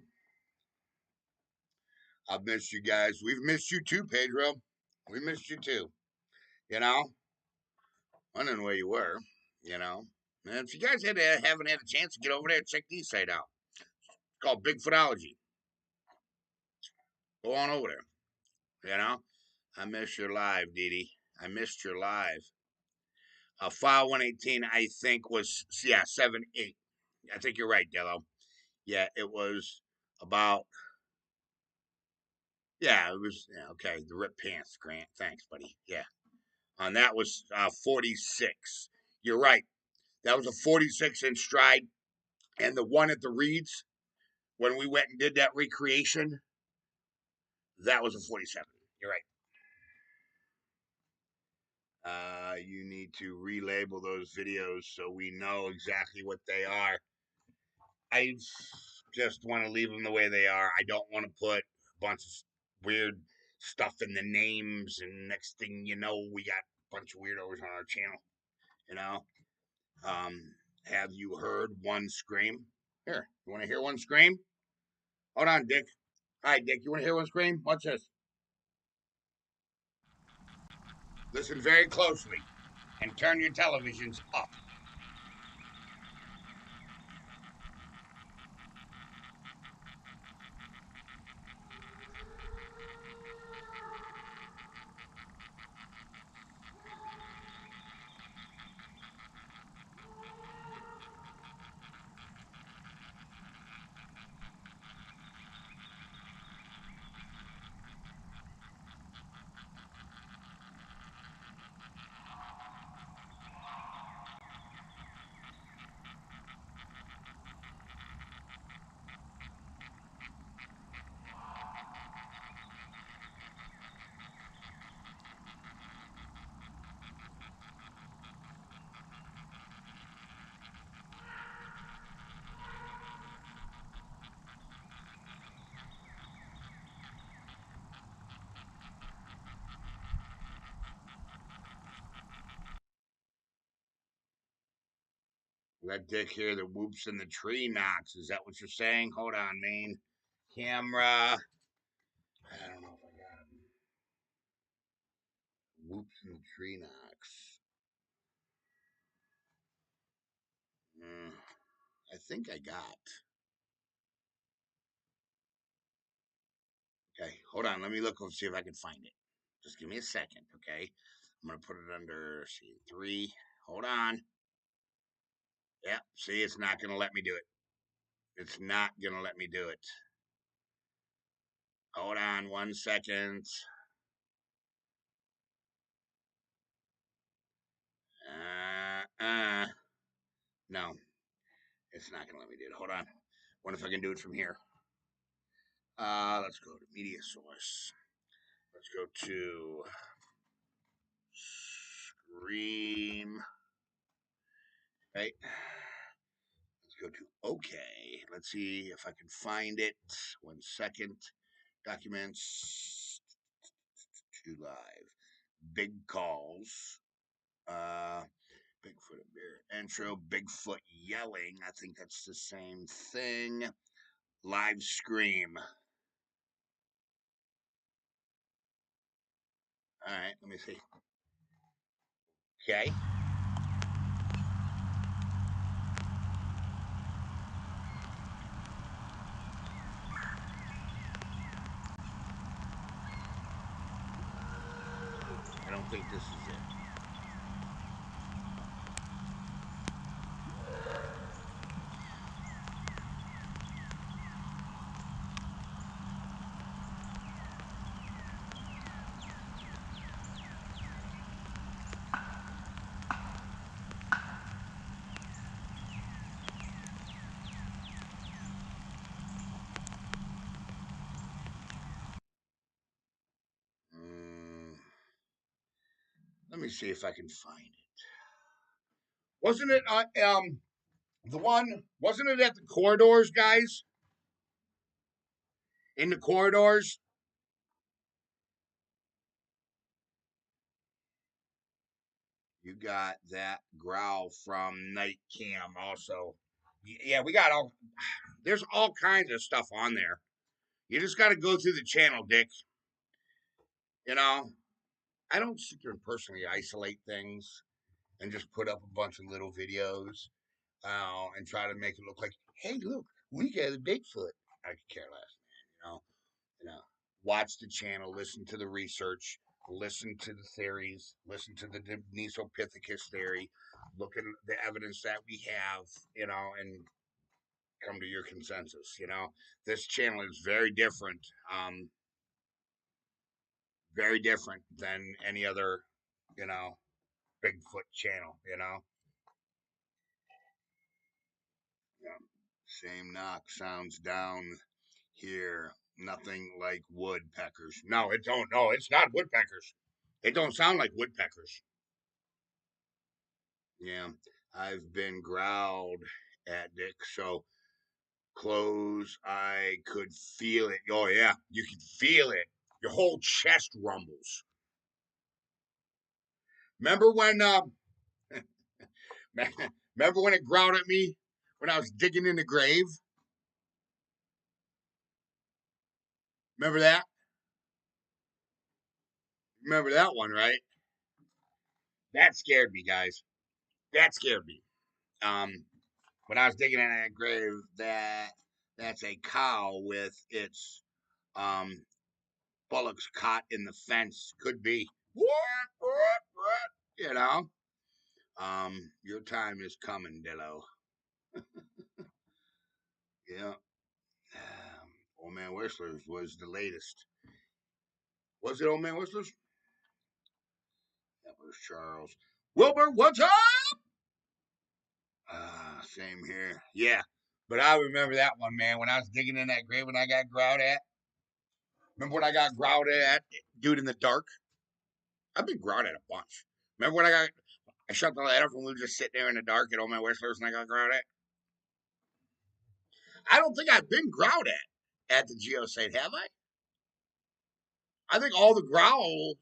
I've missed you guys. We've missed you too, Pedro. We missed you too. You know, wondering where you were. You know, and if you guys haven't had a chance to get over there, check the site out. It's called Bigfootology. Go on over there. You know, I missed your live, Dee Dee. I missed your live. File 118, I think was 7'8". I think you're right, Dello. Yeah, it was about. Yeah, it was okay. The rip pants, Grant. Thanks, buddy. Yeah, and that was 46. You're right. That was a 46-inch stride, and the one at the Reeds when we went and did that recreation, that was a 47. You're right. You need to relabel those videos so we know exactly what they are. I just want to leave them the way they are. I don't want to put a bunch of weird stuff in the names, and next thing you know, we got a bunch of weirdos on our channel. You know, have you heard one scream? Here, you want to hear one scream? Hold on, Dick. Hi, Dick. You want to hear one scream? Watch this. Listen very closely and turn your televisions up. That Dick here that whoops in the tree knocks. Is that what you're saying? Hold on, man. Camera. I don't know if I got him. Whoops in the tree knocks. I think I got. Okay, hold on. Let me look and see if I can find it. Just give me a second, okay? I'm gonna put it under see 3. Hold on. Yep. See, it's not gonna let me do it. It's not gonna let me do it. Hold on 1 second. No, it's not gonna let me do it. Hold on. What if I can do it from here? Let's go to media source. Let's go to Scream. Right. Let's go to OK. Let's see if I can find it. 1 second. Documents. To live. Big calls. Bigfoot and bear intro. Bigfoot yelling. I think that's the same thing. Live scream. All right, let me see. Okay. I don't think this is it. Let me see if I can find it. Wasn't it the one? Wasn't it at the corridors, guys? In the corridors. You got that growl from Night Cam also. Yeah, we got all. There's all kinds of stuff on there. You just got to go through the channel, Dick. You know, I don't sit there and personally isolate things and just put up a bunch of little videos and try to make it look like, hey, look, we got a Bigfoot. I could care less, man. Watch the channel, listen to the research, listen to the theories, listen to the Denisopithecus theory, look at the evidence that we have, and come to your consensus. This channel is very different than any other, you know, Bigfoot channel. Yeah. Same knock sounds down here. Nothing like woodpeckers. No, it don't. No, it's not woodpeckers. It don't sound like woodpeckers. Yeah, I've been growled at, Dick. So close, I could feel it. Oh yeah, you can feel it. Your whole chest rumbles. Remember when? Remember when it growled at me when I was digging in the grave? Remember that? Remember that one, right? That scared me, guys. That scared me. Um, when I was digging in that grave, that's a cow with its um bullocks caught in the fence. Could be. What? You know. Your time is coming, Dillo. Yeah. Old Man Whistler's was the latest. Was it Old Man Whistler's? That was Charles. Wilbur, what's up? Same here. Yeah. But I remember that one, man, when I was digging in that grave when I got growled at. Remember when I got growled at, dude, in the dark? I've been growled at a bunch. Remember when I shut the light off and we were just sitting there in the dark at Old Man Whistler's and I got growled at? I don't think I've been growled at the Geo site, have I? I think all the growl,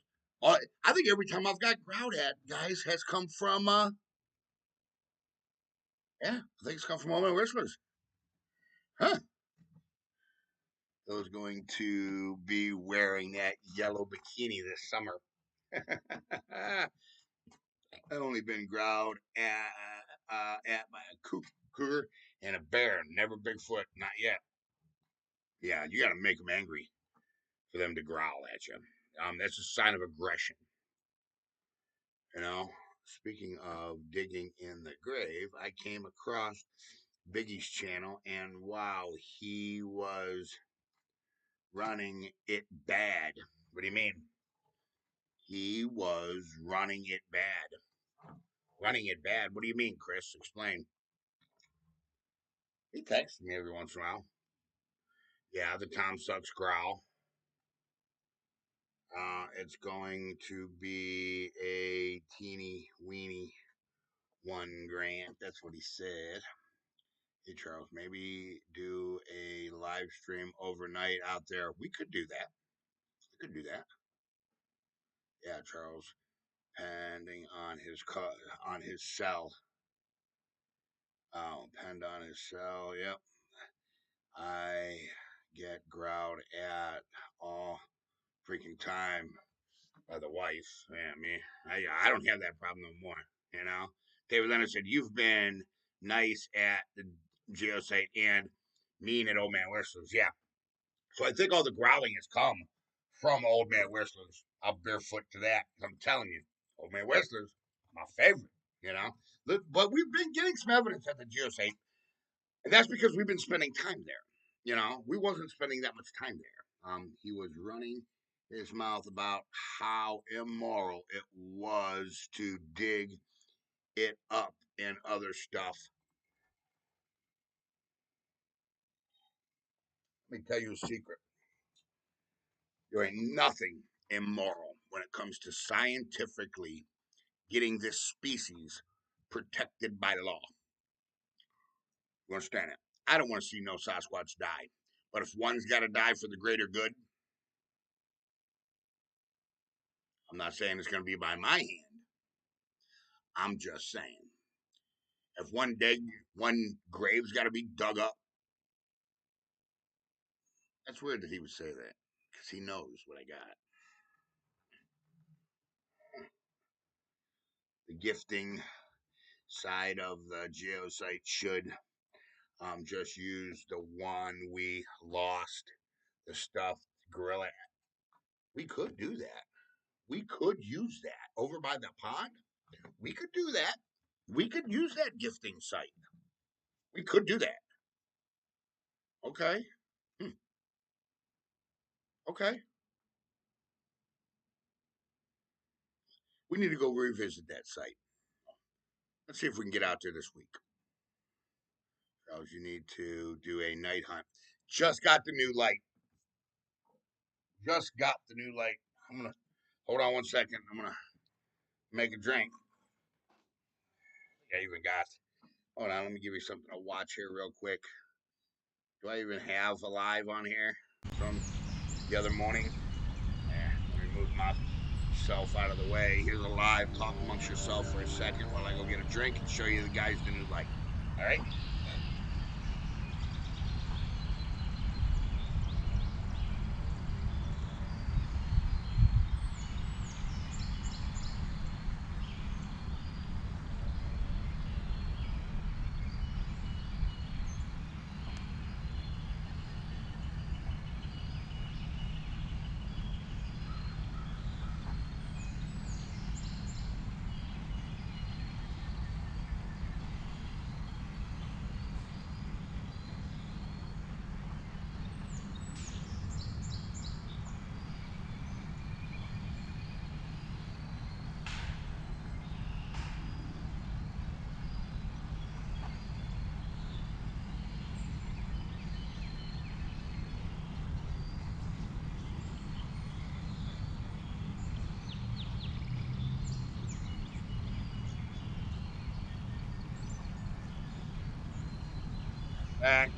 I think every time I've got growled at, guys, has come from, yeah, I think it's come from Old Man Whistlers. Huh. Those going to be wearing that yellow bikini this summer. I've only been growled at by a cougar and a bear, never Bigfoot, not yet. Yeah, you got to make them angry for them to growl at you. That's a sign of aggression. You know, speaking of digging in the grave, I came across Biggie's channel, and wow, he was running it bad. What do you mean? He was running it bad. Running it bad? What do you mean, Chris? Explain. He texts me every once in a while. Yeah, the Tom Sucks growl. It's going to be a teeny weeny $1,000. That's what he said. Hey Charles, maybe do a live stream overnight out there. We could do that. We could do that. Yeah, Charles. Pending on his cell. Oh, penned on his cell. Yep. I get growled at all freaking time by the wife. Yeah, me. I don't have that problem no more. You know. David Leonard said you've been nice at the geosite and mean at Old Man Whistler's. Yeah. So I think all the growling has come from Old Man Whistler's. I'll barefoot to that. I'm telling you, Old Man Whistler's my favorite. You know. But we've been getting some evidence at the geosite, and that's because we've been spending time there. You know, we wasn't spending that much time there. He was running his mouth about how immoral it was to dig it up and other stuff. Let me tell you a secret. There ain't nothing immoral when it comes to scientifically getting this species protected by law. You understand it? I don't want to see no Sasquatch die. But if one's got to die for the greater good, I'm not saying it's going to be by my hand. I'm just saying, if one grave's got to be dug up, that's weird that he would say that because he knows what I got. The gifting side of the geosite should just use the one we lost, the stuffed gorilla. We could do that. We could use that over by the pond. We could do that. We could use that gifting site. We could do that. Okay. Hmm. Okay. We need to go revisit that site. Let's see if we can get out there this week. Charles, you need to do a night hunt. Just got the new light. Just got the new light. I'm gonna hold on 1 second. I'm gonna make a drink. I even got. Hold on. Let me give you something to watch here real quick. Do I even have a live on here from the other morning? Let me move myself out of the way. Here's a live. Talk amongst yourself for a second while I go get a drink and show you the guys the new light. All right. Back.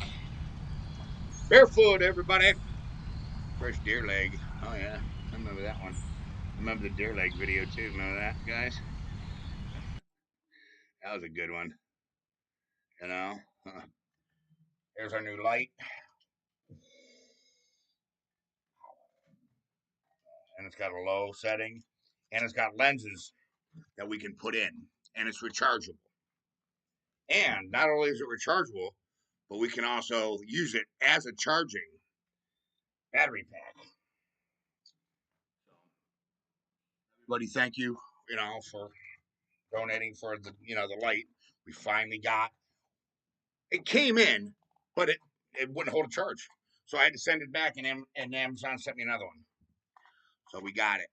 Barefoot, everybody. Fresh deer leg. Oh, yeah. I remember that one. I remember the deer leg video, too. Remember that, guys? That was a good one. You know? Here's our new light. And it's got a low setting. And it's got lenses that we can put in. And it's rechargeable. And not only is it rechargeable, but we can also use it as a charging battery pack. Everybody, thank you, for donating for the light. We finally got it came in, but it wouldn't hold a charge. So I had to send it back, and Amazon sent me another one. So we got it.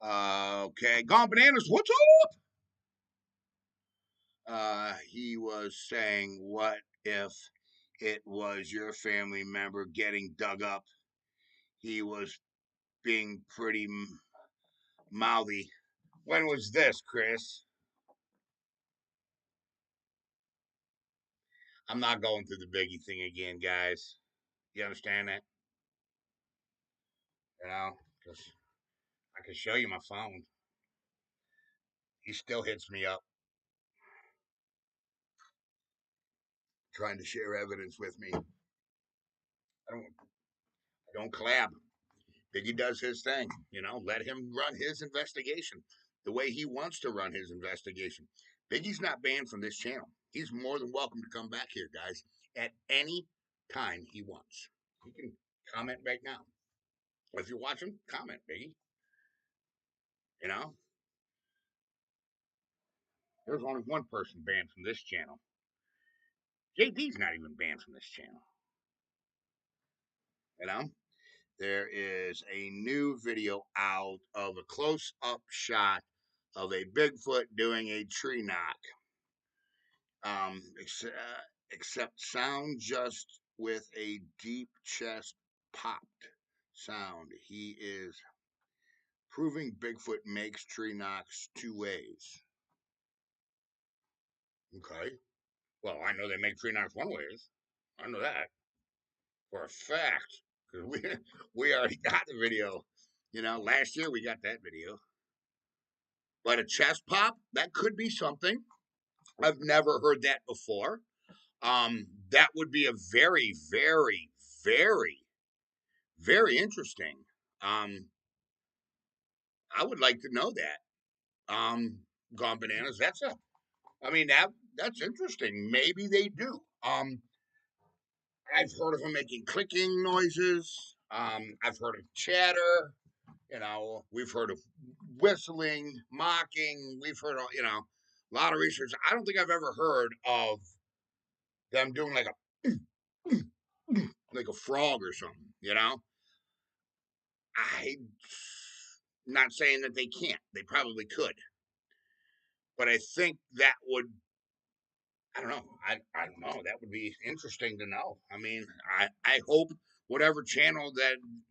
Okay, Gone Bananas, what's up? He was saying, what if it was your family member getting dug up? He was being pretty mouthy. When was this, Chris? I'm not going through the Biggie thing again, guys. You understand that? You know, because I can show you my phone. He still hits me up trying to share evidence with me. I don't collab. Biggie does his thing. Let him run his investigation the way he wants to run his investigation. Biggie's not banned from this channel. He's more than welcome to come back here, guys, at any time he wants. He can comment right now. If you're watching, comment, Biggie. You know, there's only one person banned from this channel. JD's not even banned from this channel. You know, there is a new video out of a close-up shot of a Bigfoot doing a tree knock. Um, except sound just with a deep chest popped sound. He is proving Bigfoot makes tree knocks two ways. Okay. Well, I know they make tree knocks one ways. I know that for a fact because we already got the video. Last year we got that video. But a chest pop, that could be something. I've never heard that before. That would be a very, very, very, very interesting. Um, I would like to know that. Gone Bananas. That's interesting. Maybe they do. I've heard of them making clicking noises. I've heard of chatter. We've heard of whistling, mocking. We've heard of, a lot of research. I don't think I've ever heard of them doing like a frog or something. I'm not saying that they can't. They probably could. But I think that would, I don't know. I don't know. That would be interesting to know. I hope whatever channel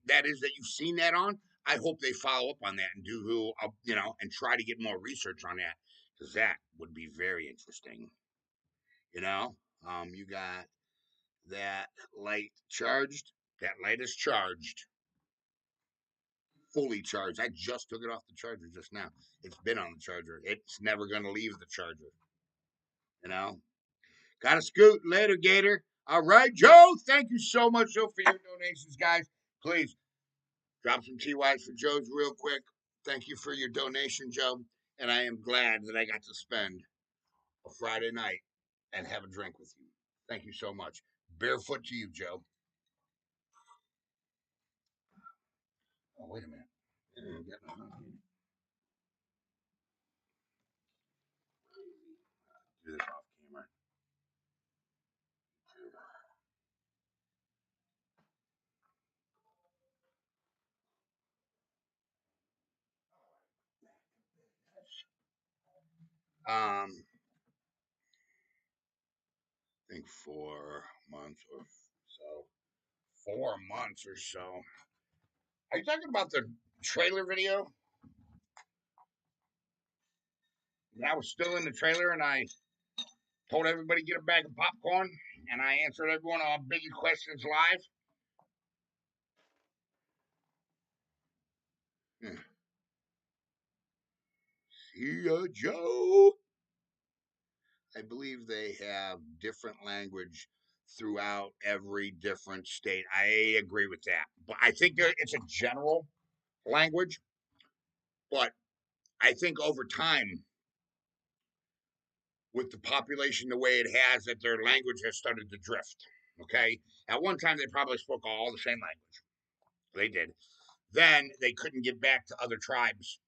that is that you've seen that on, I hope they follow up on that and and try to get more research on that because that would be very interesting. You got that light charged. That light is charged, fully charged. I just took it off the charger just now. It's been on the charger. It's never going to leave the charger. You know, Gotta scoot later, Gator. All right, Joe. Thank you so much, Joe, for your donations, guys. Please drop some TYs for Joe's real quick. Thank you for your donation, Joe. And I am glad that I got to spend a Friday night and have a drink with you. Thank you so much. Barefoot to you, Joe. Oh, wait a minute. Do this off camera. I think 4 months or so. 4 months or so. Are you talking about the trailer video? I was still in the trailer and I told everybody to get a bag of popcorn and I answered everyone on Biggie Questions Live. See ya, Joe. I believe they have different language throughout every different state. I agree with that. But I think it's a general language. But I think over time, with the population the way it has, that their language has started to drift. Okay? At one time, they probably spoke all the same language. They did. Then they couldn't get back to other tribes,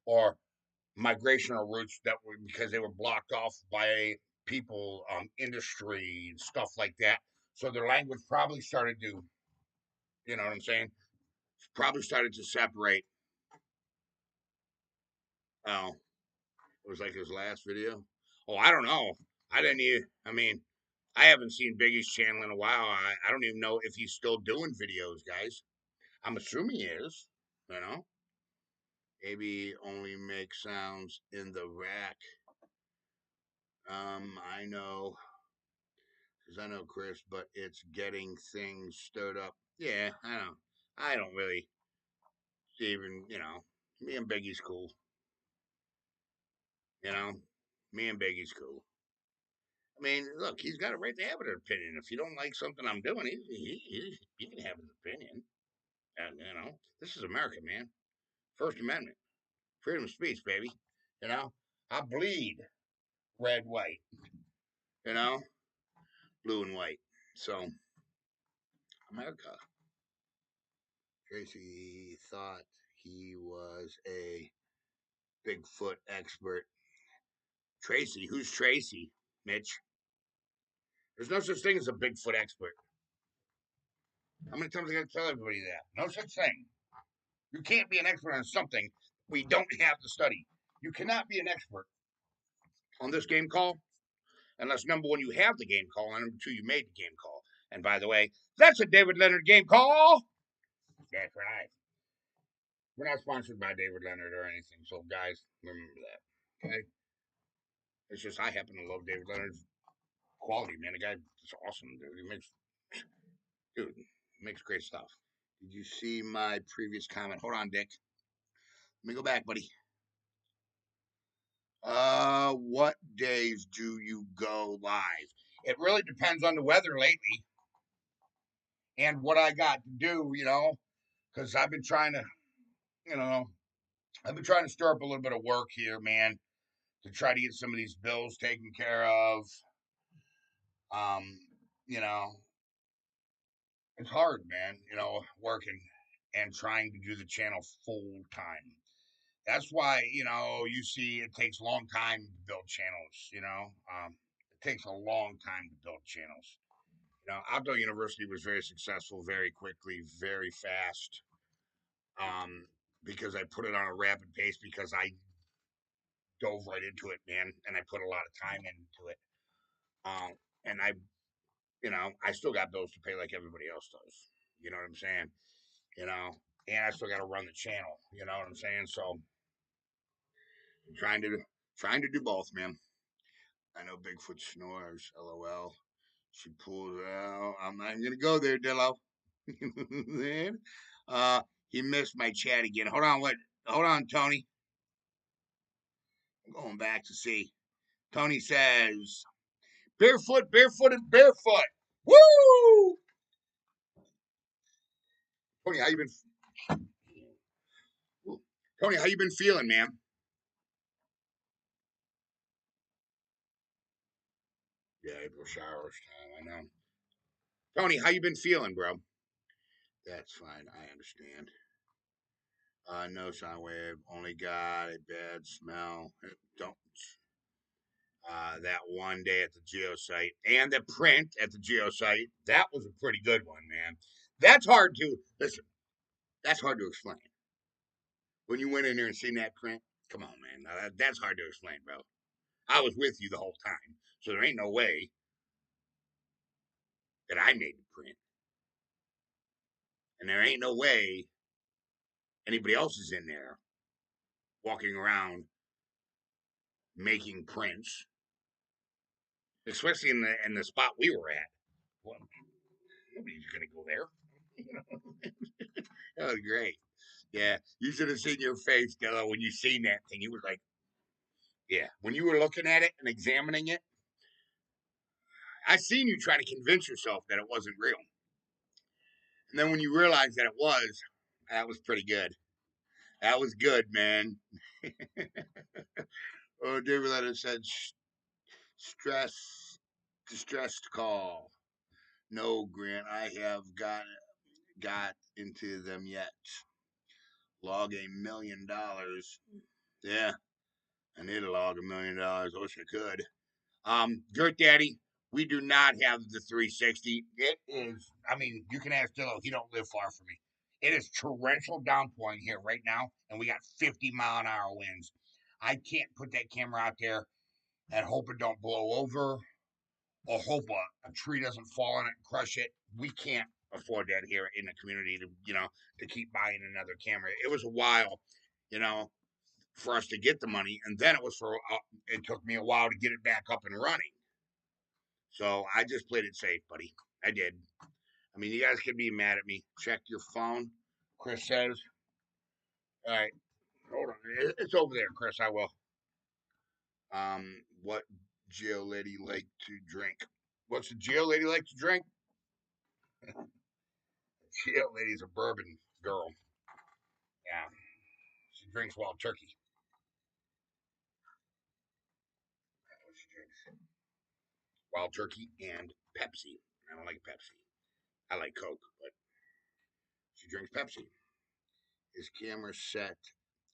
or migrational routes that were because they were blocked off by people, industry and stuff like that. So their language probably started to, you know what I'm saying? Probably started to separate. Oh, it was like his last video. Oh, I don't know. I didn't even. I mean, I haven't seen Biggie's channel in a while. I don't even know if he's still doing videos, guys. I'm assuming he is. You know, maybe only make sounds in the rack. I know, because I know Chris, but it's getting things stirred up. Yeah, I know. I don't really even, me and Biggie's cool. You know, me and Biggie's cool. I mean, look, he's got a right to have an opinion. If you don't like something I'm doing, he can have his opinion. And, this is America, man. First Amendment, freedom of speech, baby. You know, I bleed red, white, you know, blue and white. So, America. Tracy thought he was a Bigfoot expert. Tracy? Who's Tracy, Mitch? There's no such thing as a Bigfoot expert. How many times I got to tell everybody that? No such thing. You can't be an expert on something we don't have to study. You cannot be an expert on this game call unless number one, you have the game call, and number two, you made the game call. And by the way, that's a David Leonard game call. That's right. We're not sponsored by David Leonard or anything, so guys, remember that. Okay? It's just I happen to love David Leonard's quality, man. The guy is awesome, dude. He makes great stuff. Did you see my previous comment? Hold on, Dick. Let me go back, buddy. What days do you go live? It really depends on the weather lately and what I got to do, because I've been trying to, you know, I've been trying to stir up a little bit of work here, man, to try to get some of these bills taken care of. Um, you know, it's hard, man, working and trying to do the channel full time. That's why, you see it takes a long time to build channels. It takes a long time to build channels. Outdoor University was very successful, very quickly, very fast. Because I put it on a rapid pace because I dove right into it, man, and I put a lot of time into it. And I still got bills to pay like everybody else does. You know what I'm saying? You know, and I still got to run the channel. You know what I'm saying? So I'm trying to do both, man. I know Bigfoot snores. LOL. She pulls out. I'm not even gonna go there, Dillo. Man, he missed my chat again. Hold on, what? Hold on, Tony. I'm going back to see. Tony says, "Barefoot, barefoot, and barefoot." Woo! Tony, how you been? Tony, how you been feeling, man? Yeah, April showers time. I know. Tony, how you been feeling, bro? That's fine. I understand. No sound wave. Only got a bad smell. Don't. That one day at the geosite and the print at the geosite. That was a pretty good one, man. That's hard to listen. That's hard to explain. When you went in there and seen that print, come on, man. That's hard to explain, bro. I was with you the whole time, so there ain't no way that I made the print, and there ain't no way anybody else is in there walking around making prints, especially in the spot we were at. Well, nobody's gonna go there. That was great. Yeah, you should have seen your face, Della, when you seen that thing. You was like, yeah. When you were looking at it and examining it, I seen you trying to convince yourself that it wasn't real. And then when you realized that it was, that was pretty good. That was good, man. Oh, David Leonard said, stress, distressed call. No, Grant, I have got into them yet. Log $1 million. Yeah, I need to log $1 million. I wish I could. Dirt Daddy, We do not have the 360. It is, I mean, you can ask Dillo. He don't live far from me. It is torrential downpouring here right now, and we got 50-mile-an-hour winds. I can't put that camera out there and hope it don't blow over or hope a tree doesn't fall on it and crush it. We can't afford that here in the community to keep buying another camera. It was a while, you know, for us to get the money, and then it took me a while to get it back up and running. So I just played it safe, buddy. I did. I mean, you guys can be mad at me. Check your phone. Chris says. All right, hold on. It's over there, Chris. I will. What Geo lady like to drink? What's the Geo lady like to drink? Geo lady's a bourbon girl. Yeah, she drinks wild turkey. That's what she drinks. Wild turkey and Pepsi. I don't like Pepsi. I like Coke, but she drinks Pepsi. His camera set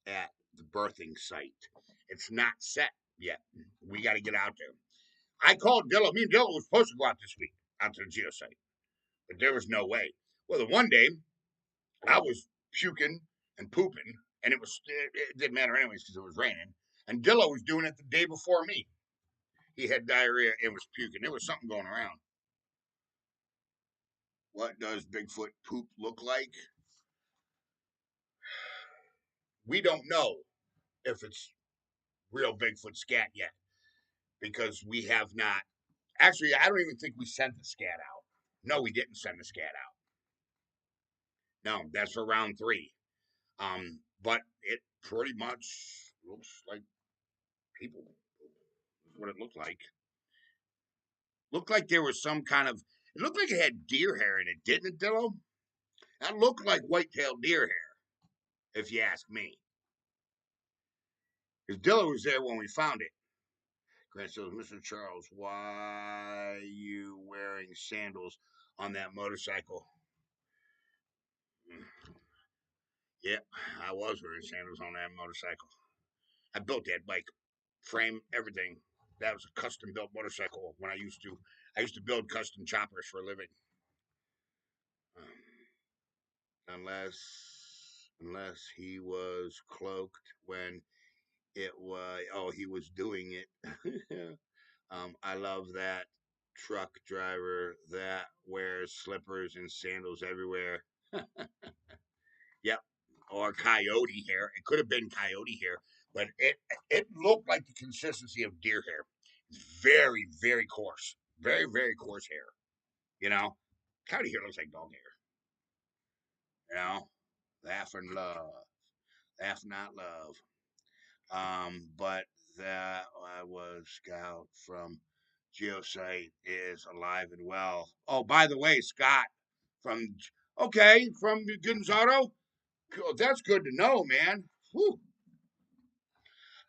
at the birthing site. It's not set yet. We got to get out there. I called Dillo. Me and Dillo was supposed to go out this week out to the geosite, but there was no way. Well, the one day I was puking and pooping, and it didn't matter anyways because it was raining. And Dillo was doing it the day before me. He had diarrhea and was puking. There was something going around. What does Bigfoot poop look like? We don't know if it's real Bigfoot scat yet because we have not. Actually, I don't even think we sent the scat out. No, we didn't send the scat out. No, that's for round 3. But it pretty much looks like people. Is what it looked like. Looked like there was some kind of. It looked like it had deer hair in it, didn't it, Dillo? That looked like white-tailed deer hair, if you ask me. Because Dillo was there when we found it. Grant says, Mr. Charles, why are you wearing sandals on that motorcycle? Yeah, I was wearing sandals on that motorcycle. I built that bike, frame, everything. That was a custom built motorcycle when I used to build custom choppers for a living. Unless he was cloaked when it was he was doing it. I love that truck driver that wears slippers and sandals everywhere. Yep. Or coyote hair. It could have been coyote hair, but it looked like the consistency of deer hair. Very, very coarse. Very, very coarse hair. You know? Coyote hair looks like dog hair. You know? Laugh and love. Laugh not love. But that I was scout from Geosite is alive and well. Oh, by the way, Scott from from Gonzalo. Cool. That's good to know, man. Whew.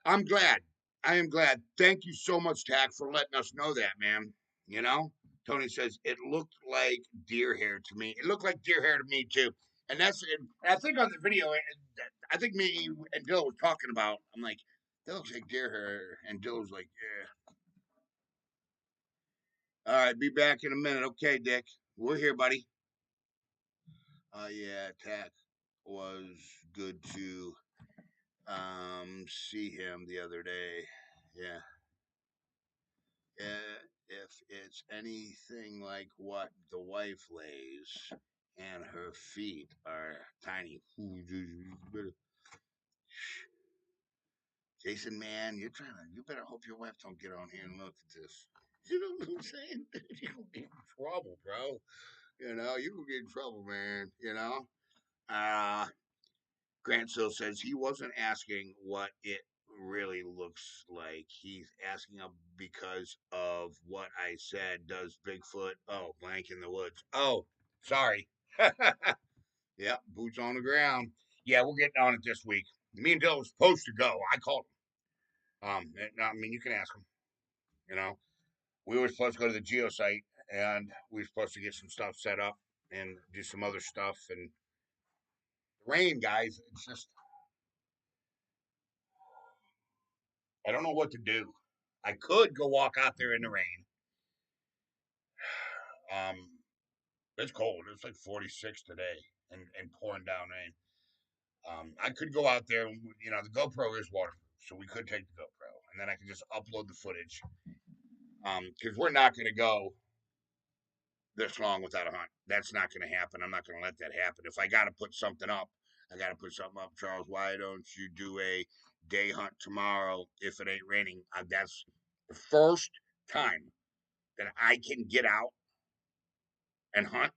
I'm glad. I am glad. Thank you so much, Tack, for letting us know that, man. You know, Tony says it looked like deer hair to me. It looked like deer hair to me too. And that's it. I think on the video, I think me and Dill was talking about. I'm like, that looks like deer hair, and Dill was like, yeah. All right, be back in a minute. Okay, Dick, we're here, buddy. Yeah, Tack was good to see him the other day. Yeah. If it's anything like what the wife lays and her feet are tiny. Jason, man, you better hope your wife don't get on here and look at this. You know what I'm saying? You gonna get in trouble, bro. You know, you gonna get in trouble, man. You know? Uh Grant still says he wasn't asking what it really looks like. He's asking because of what I said. Does Bigfoot? Oh, blank in the woods. Oh, sorry. Yep, boots on the ground. Yeah, we're getting on it this week. Me and Dill was supposed to go. I called him. I mean, you can ask him. You know, we were supposed to go to the geosite, and we were supposed to get some stuff set up and do some other stuff. And the rain, guys, it's just I don't know what to do. I could go walk out there in the rain, It's cold. It's like 46 today and pouring down rain. I could go out there. The GoPro is waterproof, so we could take the GoPro, and then I can just upload the footage. Because we're not going to go this long without a hunt. That's not going to happen. I'm not going to let that happen. If I got to put something up, I got to put something up. Charles, why don't you do a day hunt tomorrow if it ain't raining? That's the first time that I can get out and hunt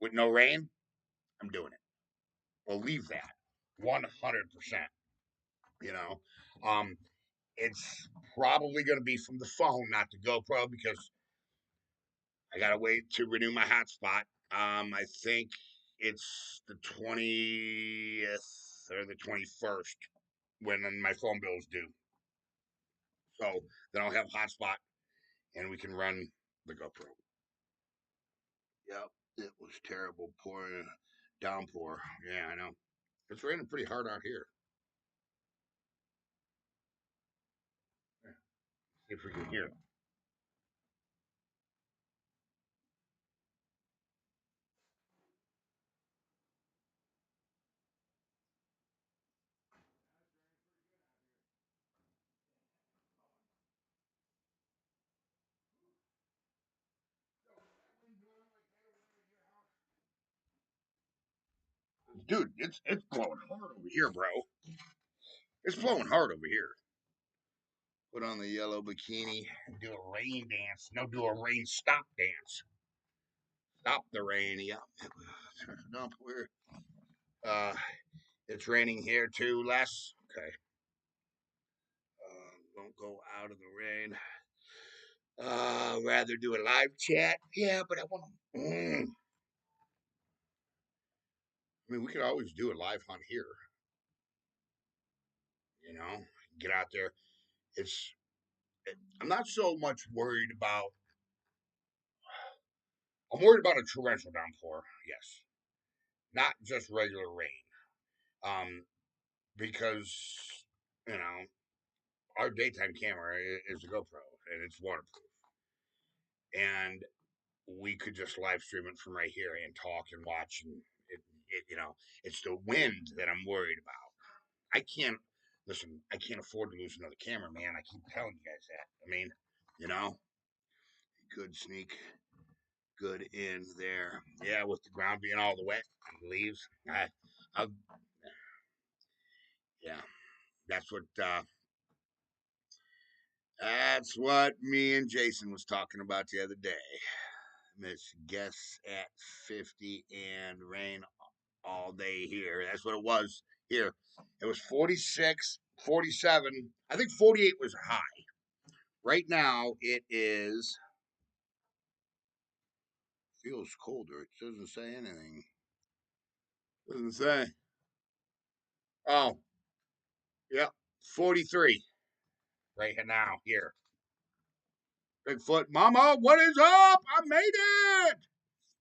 with no rain. I'm doing it. We'll leave that 100%. You know, um, it's probably going to be from the phone, not the GoPro, because I gotta wait to renew my hotspot. I think it's the 20th or the 21st when my phone bill's due. So then I'll have hotspot and we can run the GoPro. Yep, it was terrible pouring downpour. Yeah, I know. It's raining pretty hard out here. See if we can hear it. Dude, it's blowing hard over here, bro. It's blowing hard over here. Put on the yellow bikini and do a rain dance. No, do a rain stop dance. Stop the rain. Yeah. No, uh, it's raining here too, Les. Okay. Don't go out of the rain. Rather do a live chat. Yeah, but I want to. I mean, we could always do a live hunt here. Get out there. It's. I'm not so much worried about. I'm worried about a torrential downpour. Yes, not just regular rain. Um, because you know our daytime camera is a GoPro and it's waterproof, and we could just live stream it from right here and talk and watch. And it's the wind that I'm worried about. I can't listen. I can't afford to lose another camera, man. I keep telling you guys that. I mean, you know, good sneak, good in there. Yeah, with the ground being all the wet and leaves. I, yeah, that's what. That's what me and Jason was talking about the other day. Miss guess at 50 and rain all day here. That's what it was here. It was 46, 47. I think 48 was high. Right now it is feels colder. It doesn't say anything. Doesn't say. Oh, yep. 43 right now here. Bigfoot Mama, what is up? I made it.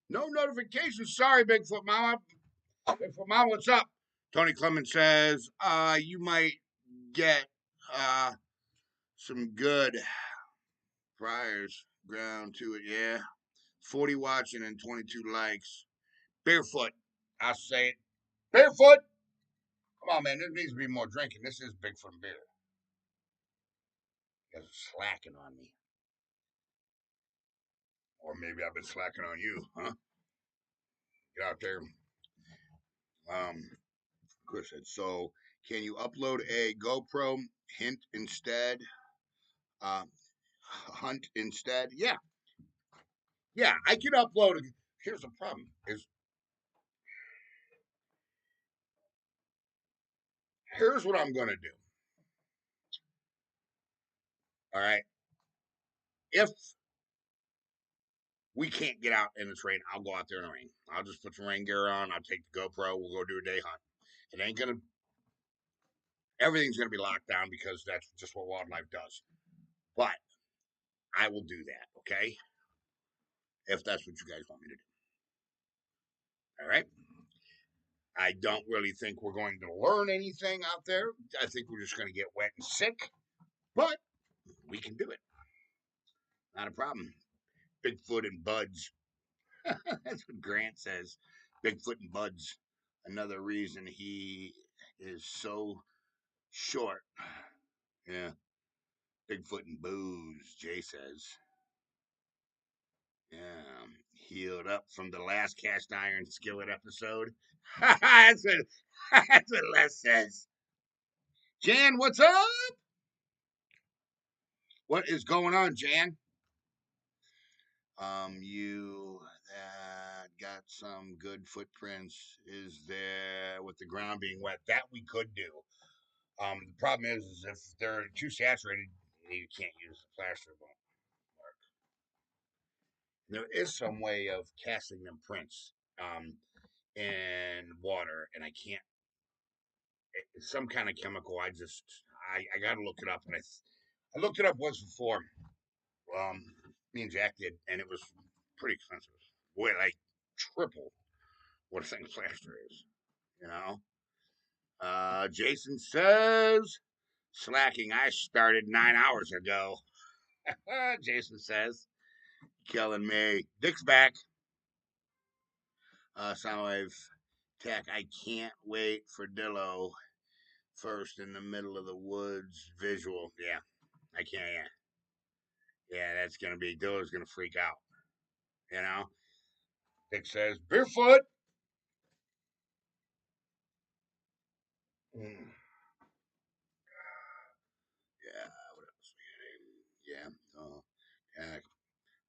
No notifications. Sorry, Bigfoot Mama. Bigfoot Mama, what's up? Tony Clemens says, you might get some good priors ground to it, yeah. 40 watching and 22 likes. Barefoot, I'll say it. Barefoot! Come on, man, there needs to be more drinking. This is Bigfoot and beer. You guys are slacking on me. Or maybe I've been slacking on you, huh? Get out there. Chris said, so can you upload a GoPro hint instead? Hunt instead? Yeah. Yeah, I can upload it. Here's the problem is here's what I'm gonna do. All right. If we can't get out in this rain, I'll go out there in the rain. I'll just put some rain gear on. I'll take the GoPro. We'll go do a day hunt. It ain't gonna. Everything's gonna be locked down because that's just what wildlife does. But I will do that. Okay, if that's what you guys want me to do. All right. I don't really think we're going to learn anything out there. I think we're just going to get wet and sick. But we can do it. Not a problem. Bigfoot and buds. That's what Grant says. Bigfoot and buds. Another reason he is so short. Yeah. Bigfoot and booze, Jay says. Yeah. Healed up from the last cast iron skillet episode. that's what Les says. Jan, what's up? What is going on, Jan? You got some good footprints. Is there with the ground being wet? That we could do. The problem is if they're too saturated, you can't use the plaster bone. There is some way of casting them prints in water, and I can't. It's some kind of chemical. I got to look it up, and I looked it up once before. Um, Me and Jack did, and it was pretty expensive. Boy, like triple what a thing of plaster is. You know. Jason says slacking. I started 9 hours ago. Jason says killing me. Dick's back. Soundwave tech. I can't wait for Dillo first in the middle of the woods visual. Yeah, I can't. Yeah, that's gonna be Dillo's gonna freak out. You know. Dick says barefoot. Mm. Yeah. What else? Yeah. Yeah.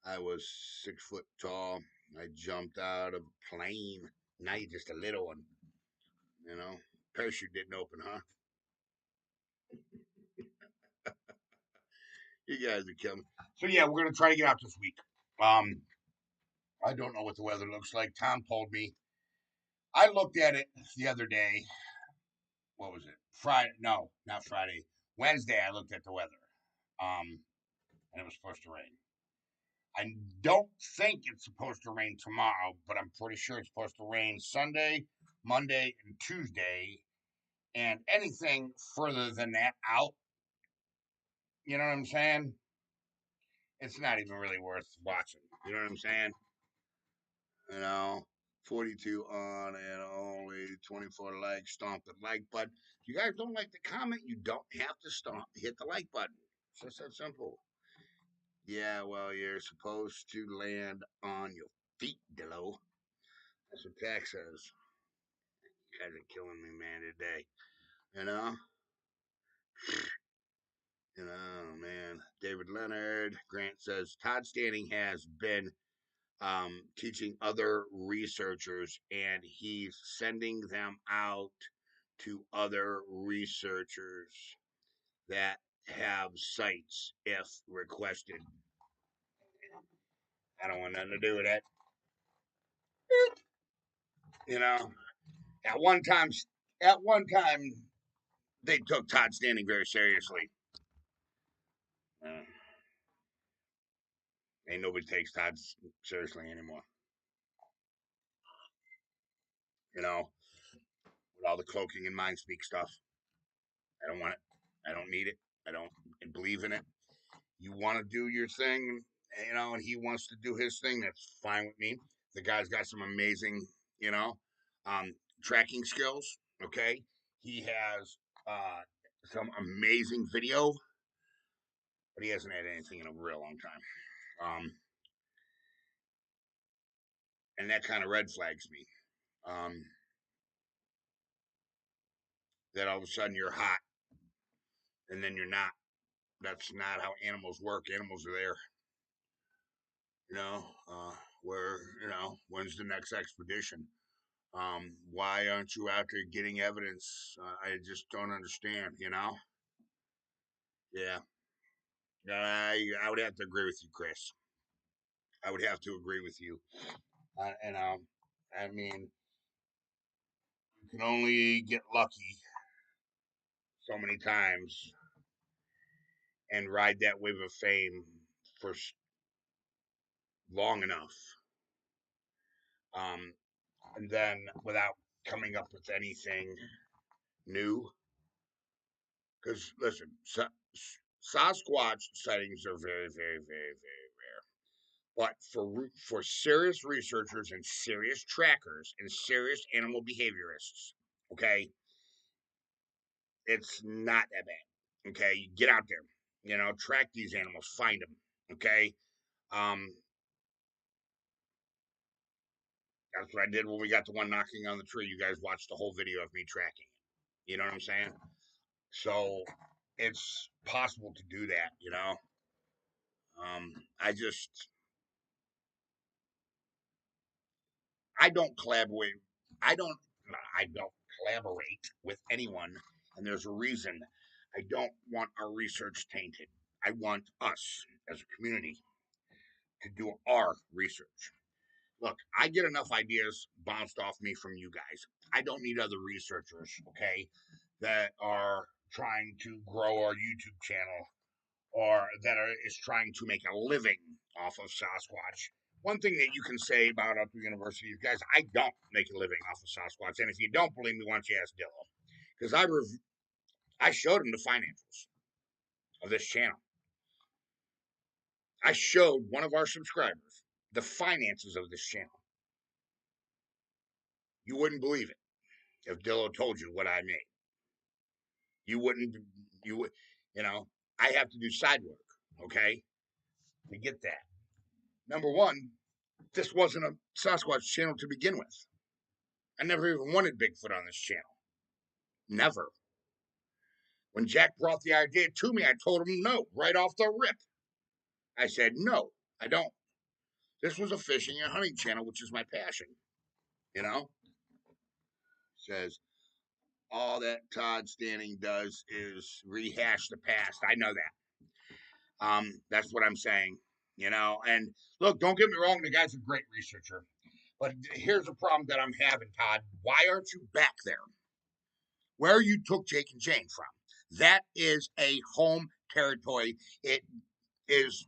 I was 6 foot tall. I jumped out of a plane. Now you're just a little one. You know. Parachute didn't open, huh? You guys are killing me. So yeah, we're gonna try to get out this week. Um, I don't know what the weather looks like. Tom told me. I looked at it the other day. What was it? Friday? No, not Friday. Wednesday. I looked at the weather. And it was supposed to rain. I don't think it's supposed to rain tomorrow, but I'm pretty sure it's supposed to rain Sunday, Monday, and Tuesday. And anything further than that out, you know what I'm saying? It's not even really worth watching. You know what I'm saying? You know, 42 on and only 24 likes. Stomp the like button. If you guys don't like the comment, you don't have to hit the like button. It's just that simple. Yeah, well, you're supposed to land on your feet, Dillo. That's what Tax says. You guys are killing me, man, today. You know? You know, man. David Leonard. Grant says Todd Standing has been teaching other researchers, and he's sending them out to other researchers that have sites if requested. I don't want nothing to do with that. You know, at one time, at one time, they took Todd Standing very seriously. Uh, Ain't nobody takes Todd seriously anymore. You know, with all the cloaking and mind speak stuff. I don't want it. I don't need it. I don't believe in it. You want to do your thing, you know, and he wants to do his thing. That's fine with me. The guy's got some amazing, you know, tracking skills. Okay, he has some amazing video, but he hasn't had anything in a real long time. And that kind of red flags me. Um, that all of a sudden you're hot and then you're not. That's not how animals work. Animals are there, you know. Where when's the next expedition? Why aren't you out there getting evidence? I just don't understand. You know. Yeah, I would have to agree with you, Chris. I would have to agree with you. And I mean, you can only get lucky so many times and ride that wave of fame for long enough. Um, and then without coming up with anything new. Because listen, Sasquatch sightings are very, very, very, very rare. But for serious researchers and serious trackers and serious animal behaviorists, okay, it's not that bad. Okay, get out there, track these animals, find them. Okay, um, that's what I did when we got the one knocking on the tree. You guys watched the whole video of me tracking it. You know what I'm saying? So it's possible to do that. I just I don't collaborate. I don't. I don't collaborate with anyone, and there's a reason. I don't want our research tainted. I want us as a community to do our research. Look, I get enough ideas bounced off me from you guys. I don't need other researchers, okay, that are trying to grow our YouTube channel or is trying to make a living off of Sasquatch. One thing that you can say about Upper University is, guys, I don't make a living off of Sasquatch, and if you don't believe me, why don't you ask Dillo? Because I showed him the financials of this channel. I showed one of our subscribers the finances of this channel. You wouldn't believe it if Dillo told you what I made. You wouldn't. You would. You know, I have to do side work, okay, to get that. Number one, this wasn't a Sasquatch channel to begin with. I never even wanted Bigfoot on this channel. Never. When Jack brought the idea to me, I told him no, right off the rip. I said, no, I don't. This was a fishing and hunting channel, which is my passion. You know? Says, all that Todd Standing does is rehash the past. I know that. That's what I'm saying. And look, don't get me wrong, the guy's a great researcher. But here's a problem that I'm having, Todd. Why aren't you back there? Where you took Jake and Jane from? That is a home territory. It is,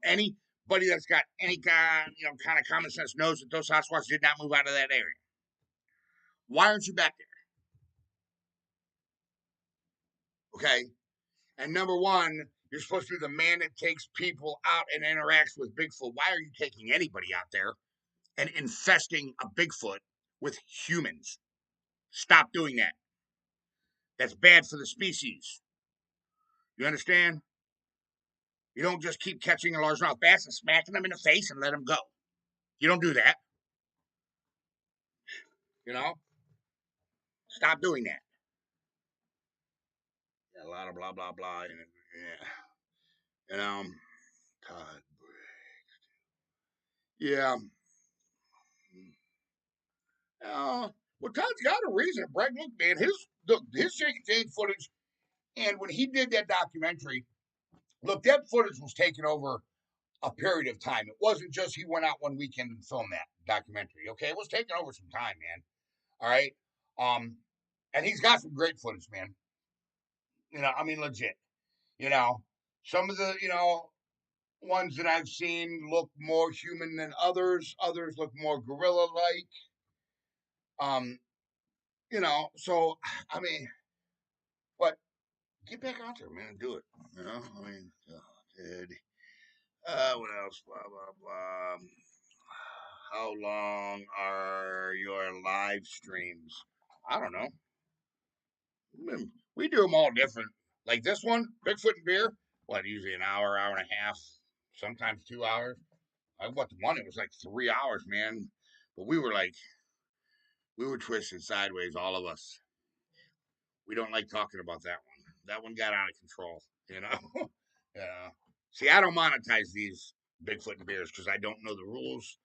anybody that's got any kind of common sense knows that those Sasquatch did not move out of that area. Why aren't you back there? Okay. And number one, you're supposed to be the man that takes people out and interacts with Bigfoot. Why are you taking anybody out there and infesting a Bigfoot with humans? Stop doing that. That's bad for the species. You understand? You don't just keep catching a largemouth bass and smacking them in the face and let them go. You don't do that. You know? Stop doing that. Yeah, a lot of blah, blah, blah. Yeah. Todd. Yeah. Well, Todd's got a reason. Brett, look, man, his Jake and Jane footage, and when he did that documentary, look, that footage was taken over a period of time. It wasn't just he went out one weekend and filmed that documentary. Okay, it was taken over some time, man. All right. And he's got some great footage, man. I mean, legit. You know, some of the ones that I've seen look more human than others. Others look more gorilla-like. So I mean, but get back out there, man, and do it. I mean, dude. What else? Blah blah blah. How long are your live streams? I don't know. We do them all different. Like this one, Bigfoot and beer. What? Usually an hour, hour and a half, sometimes 2 hours. I got the one. It was like 3 hours, man. But we were twisted sideways, all of us. We don't like talking about that one. That one got out of control, you know? Yeah. See, I don't monetize these Bigfoot and beers because I don't know the rules,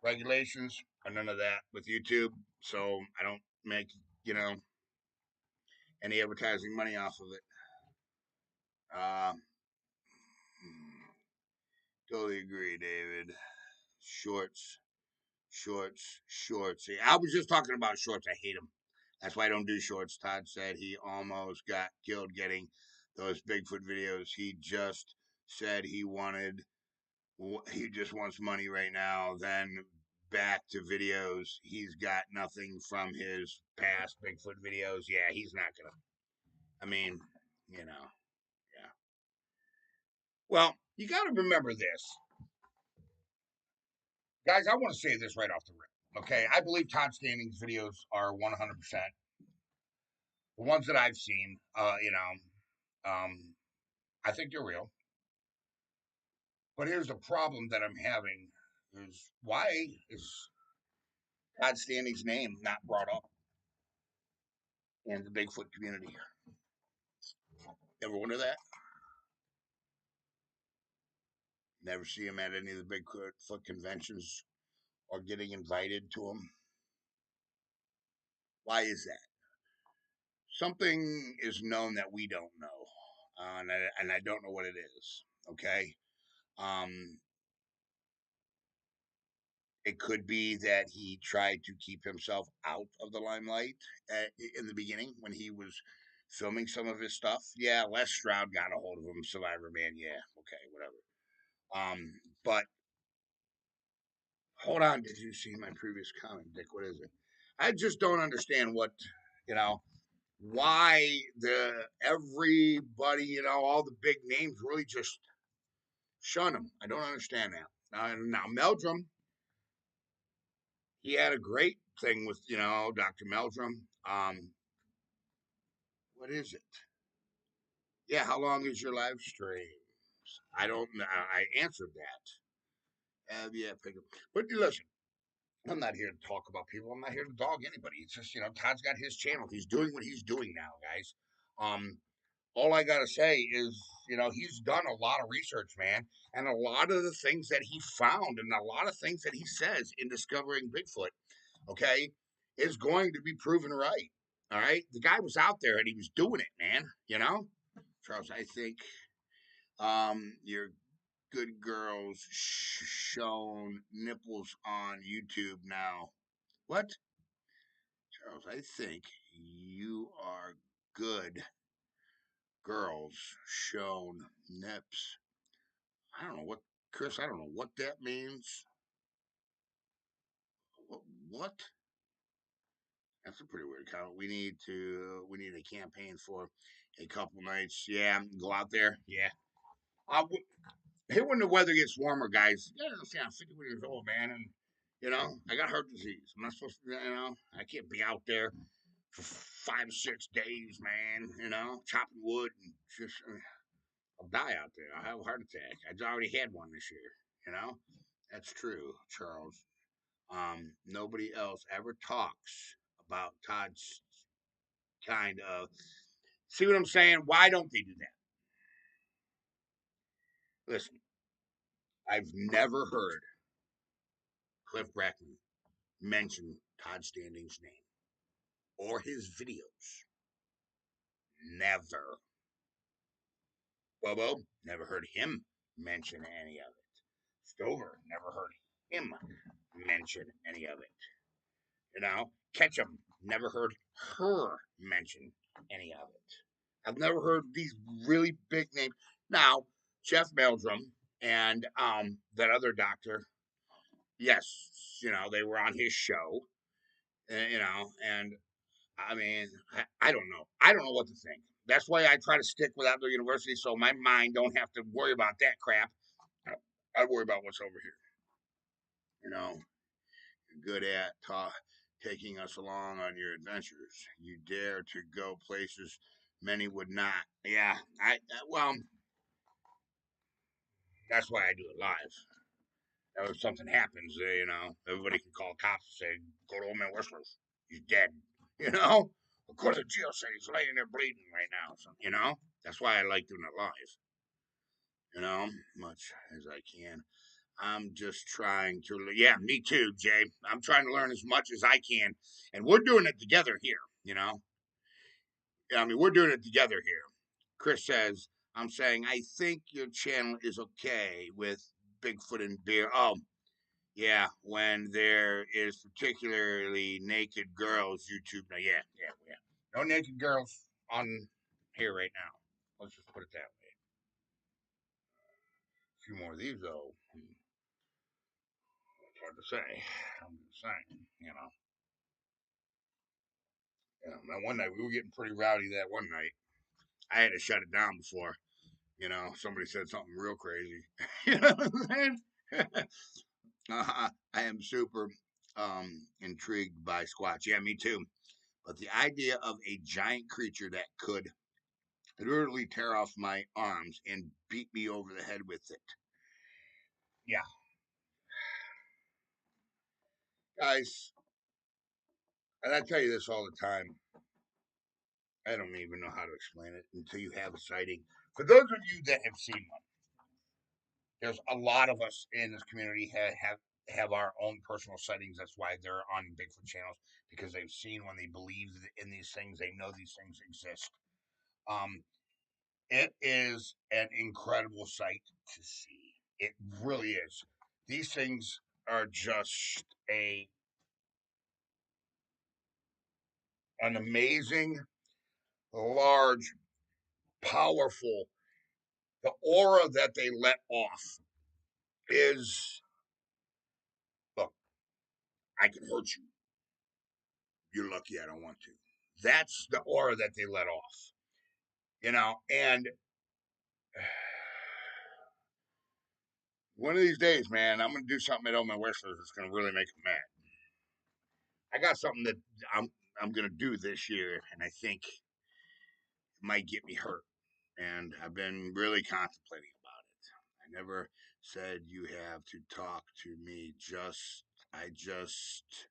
regulations, or none of that with YouTube. So I don't make, any advertising money off of it. Uh, totally agree, David. Shorts, shorts, shorts. See, I was just talking about shorts. I hate them. That's why I don't do shorts. Todd said he almost got killed getting those Bigfoot videos. He just said he just wants money right now. Then back to videos. He's got nothing from his past Bigfoot videos. Yeah, he's not gonna. I mean, yeah. Well, you got to remember this. Guys, I want to say this right off the rip. Okay, I believe Todd Standing's videos are 100%. The ones that I've seen, I think they're real. But here's the problem that I'm having: is why is Todd Standing's name not brought up in the Bigfoot community? Ever wonder that? Never see him at any of the Bigfoot conventions or getting invited to them. Why is that? Something is known that we don't know, and I don't know what it is. Okay, um, it could be that he tried to keep himself out of the limelight in the beginning when he was filming some of his stuff. Yeah, Les Stroud got a hold of him, Survivor Man. Yeah, okay, whatever. But hold on, did you see my previous comment, Dick? What is it? I just don't understand what you know why the everybody all the big names really just shun him. I don't understand that. Now Meldrum, he had a great thing with Dr. Meldrum. What is it? Yeah, how long is your live stream? I don't know. I answered that. Yeah, pick up. But listen, I'm not here to talk about people. I'm not here to dog anybody. It's just Todd's got his channel. He's doing what he's doing now, guys. All I gotta say is, he's done a lot of research, man, and a lot of the things that he found, and a lot of things that he says in discovering Bigfoot, okay, is going to be proven right. All right, the guy was out there and he was doing it, man. Charles, I think your good girls shown nipples on YouTube now. What? Charles, I think you are good girls shown nips. I don't know what, Chris, I don't know what that means. What? That's a pretty weird comment. We need a campaign for a couple nights. Yeah, go out there. Yeah. Uh, Here when the weather gets warmer, guys. Yeah, see, I'm 51 years old, man, and I got heart disease. I'm not supposed to, I can't be out there for 5 6 days, man. Chopping wood and just, I'll die out there. I'll have a heart attack. I already had one this year. That's true, Charles. Nobody else ever talks about Todd's kind of. See what I'm saying? Why don't they do that? Listen, I've never heard Cliff Brackman mention Todd Standing's name or his videos. Never. Bobo, never heard him mention any of it. Stover, never heard him mention any of it. Ketchum, never heard her mention any of it. I've never heard these really big names. Now, Jeff Meldrum and that other doctor, yes, they were on his show, and I mean, I don't know. I don't know what to think. That's why I try to stick with outdoor university so my mind don't have to worry about that crap. I worry about what's over here. You're good at taking us along on your adventures. You dare to go places many would not. Yeah, well, that's why I do it live. If something happens, everybody can call cops and say, "Go to Old Man Whistler's. He's dead." Of course, the jail said he's laying there bleeding right now. So, that's why I like doing it live. Much as I can. I'm just trying to. Yeah, me too, Jay. I'm trying to learn as much as I can, and we're doing it together here. I mean, we're doing it together here. Chris says, "I'm saying I think your channel is okay with Bigfoot and beer." Oh, yeah, when there is particularly naked girls, YouTube. Now, yeah. No naked girls on here right now. Let's just put it that way. A few more of these, though. It's hard to say. I'm just saying, That one night, we were getting pretty rowdy that one night. I had to shut it down before, somebody said something real crazy. You know what I'm saying? I am super intrigued by Squatch. Yeah, me too. But the idea of a giant creature that could literally tear off my arms and beat me over the head with it. Yeah, guys, and I tell you this all the time. I don't even know how to explain it until you have a sighting. For those of you that have seen one, there's a lot of us in this community have our own personal sightings. That's why they're on Bigfoot channels because they've seen when they believe in these things, they know these things exist. Um, it is an incredible sight to see. It really is. These things are just a an amazing, large, powerful. The aura that they let off is look. I can hurt you. You're lucky I don't want to. That's the aura that they let off, And one of these days, man, I'm gonna do something at all my wrestlers that's gonna really make them mad. I got something that I'm I'm gonna do this year, and I think it might get me hurt. And I've been really contemplating about it. I never said you have to talk to me. I just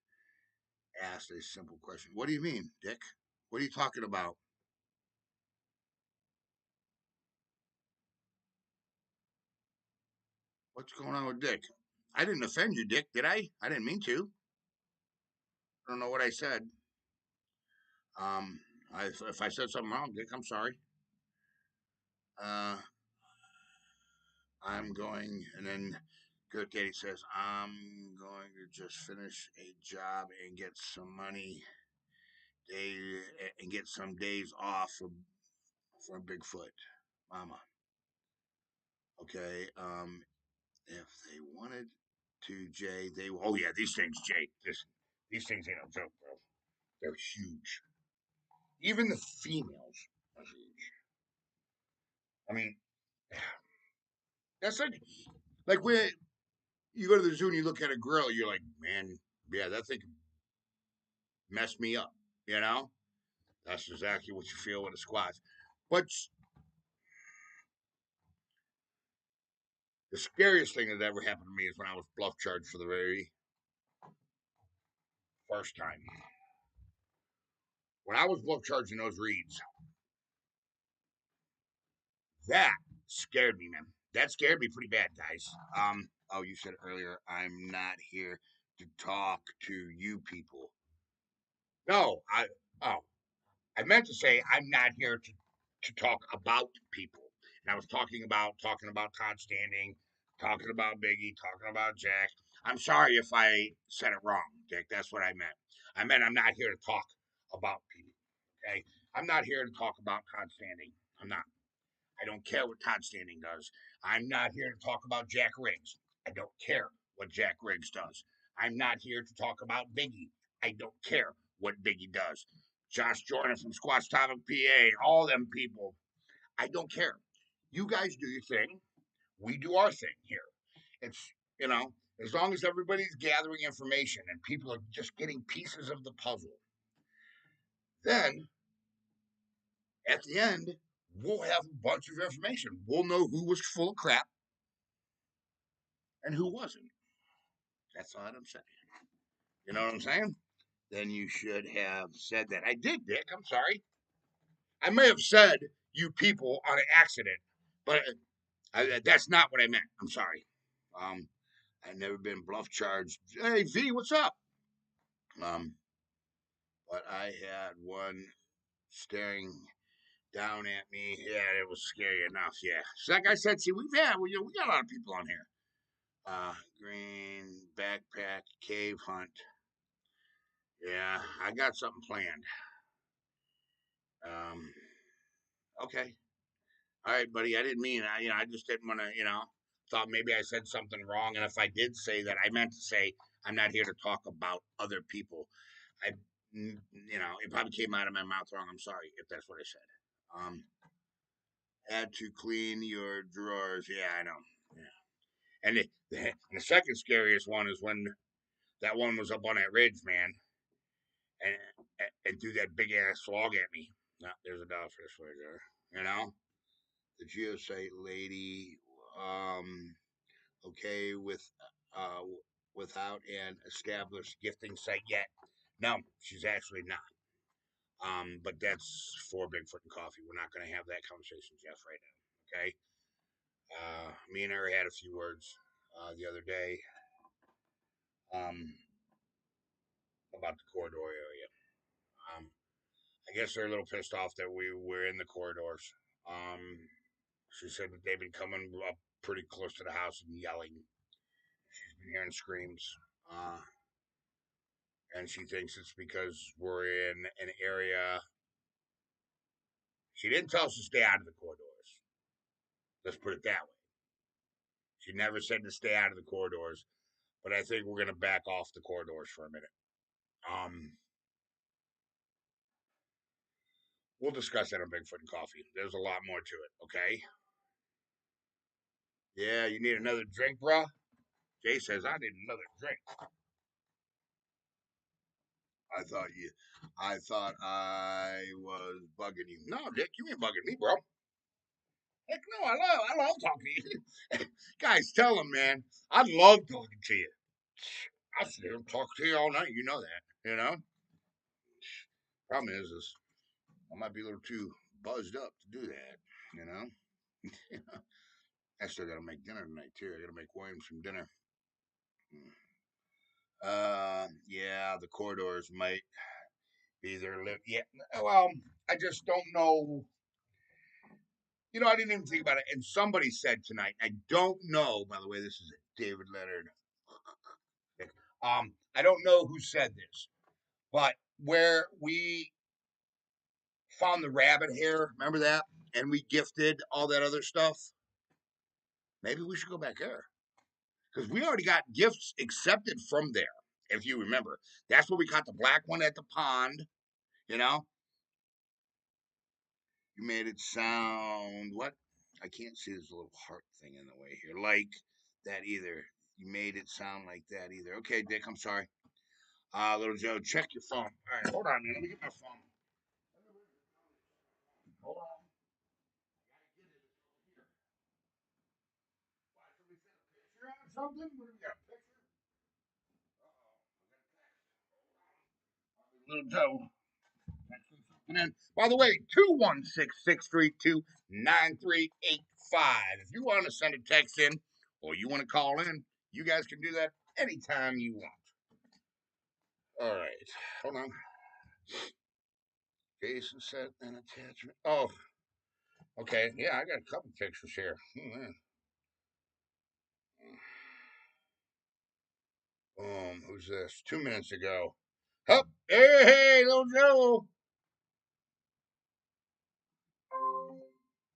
asked a simple question. What do you mean, Dick? What are you talking about? What's going on with Dick? I didn't offend you, Dick, did I? I didn't mean to. I don't know what I said. Um, if I said something wrong, Dick, I'm sorry. Uh, I'm going, and then Good Daddy says, I'm going to just finish a job and get some money, day, and get some days off from Bigfoot, Mama. Okay. If they wanted to, Jay, they. Oh yeah, these things, Jay. These things ain't no joke, bro. They're huge. Even the females are huge. I mean, that's like when you go to the zoo and you look at a gorilla, you're like, man, yeah, that thing messed me up. You know, that's exactly what you feel with a squatch. But the scariest thing that ever happened to me is when I was bluff charged for the very first time. When I was bluff charged in those reeds, that scared me, man. That scared me pretty bad, guys. Oh, you said earlier, I'm not here to talk to you people. No, oh, I meant to say I'm not here to talk about people. And I was talking about Todd Standing, talking about Biggie, talking about Jack. I'm sorry if I said it wrong, Dick. That's what I meant. I meant I'm not here to talk about people. Okay, I'm not here to talk about Todd Standing. I'm not. I don't care what Todd Standing does. I'm not here to talk about Jack Riggs. I don't care what Jack Riggs does. I'm not here to talk about Biggie. I don't care what Biggie does. Josh Jordan from Squatch Topic PA, all them people. I don't care. You guys do your thing. We do our thing here. It's, as long as everybody's gathering information and people are just getting pieces of the puzzle, then at the end, we'll have a bunch of information. We'll know who was full of crap and who wasn't. That's all I'm saying. You know what I'm saying? Then you should have said that. I did, Dick. I'm sorry. I may have said you people on an accident, but that's not what I meant. I'm sorry. Um, I've never been bluff charged. Hey, V, what's up? Um, but I had one staring down at me. Yeah, it was scary enough. Yeah. So like I said, see, we got a lot of people on here. Green backpack cave hunt. Yeah, I got something planned. Um, okay. All right, buddy. I didn't mean, I just didn't want to, thought maybe I said something wrong. And if I did say that, I meant to say, I'm not here to talk about other people. I, it probably came out of my mouth wrong. I'm sorry if that's what I said. Had to clean your drawers. Yeah, I know. Yeah. And the second scariest one is when that one was up on that ridge, man, and and threw that big ass log at me. No, there's a dogfish right there. You know, the geosite lady, okay, uh, without an established gifting site yet. No, she's actually not. But that's for Bigfoot and Coffee. We're not going to have that conversation, Jeff, right now. Okay. Me and her had a few words the other day um, about the corridor area. Um, I guess they're a little pissed off that we were in the corridors. Um, she said that they've been coming up pretty close to the house and yelling. She's been hearing screams. And she thinks it's because we're in an area. She didn't tell us to stay out of the corridors. Let's put it that way. She never said to stay out of the corridors, but I think we're going to back off the corridors for a minute. We'll discuss that on Bigfoot and Coffee. There's a lot more to it, okay? Yeah, you need another drink, bruh? Jay says, I need another drink. I thought I was bugging you. No, Dick, you ain't bugging me, bro. Heck no, I love talking to you. Guys, tell them, man. I love talking to you. I sit here and talk to you all night. You know that, you know? Problem is I might be a little too buzzed up to do that, you know? I still gotta make dinner tonight, too. I gotta make William some dinner. Yeah, the corridors might be their lip. Yeah, well, I just don't know. You know, I didn't even think about it. And somebody said tonight, I don't know, by the way, this is David Leonard. I don't know who said this, but where we found the rabbit hair, remember that? And we gifted all that other stuff. Maybe we should go back there because we already got gifts accepted from there. If you remember, that's where we caught the black one at the pond. You know, you made it sound what? I can't see this little heart thing in the way here. Like that either. You made it sound like that either. Okay, Dick, I'm sorry. Little Joe, check your phone. All right, hold on, man. Let me get my phone. Hold on. Something? What do we got? Picture? Little Joe. By the way, 216-632-9385. If you want to send a text in or you want to call in, you guys can do that anytime you want. All right. Hold on. Jason sent an attachment. Oh, okay. Yeah, I got a couple pictures here. Who's this? 2 minutes ago. Hup. Hey, little Joe.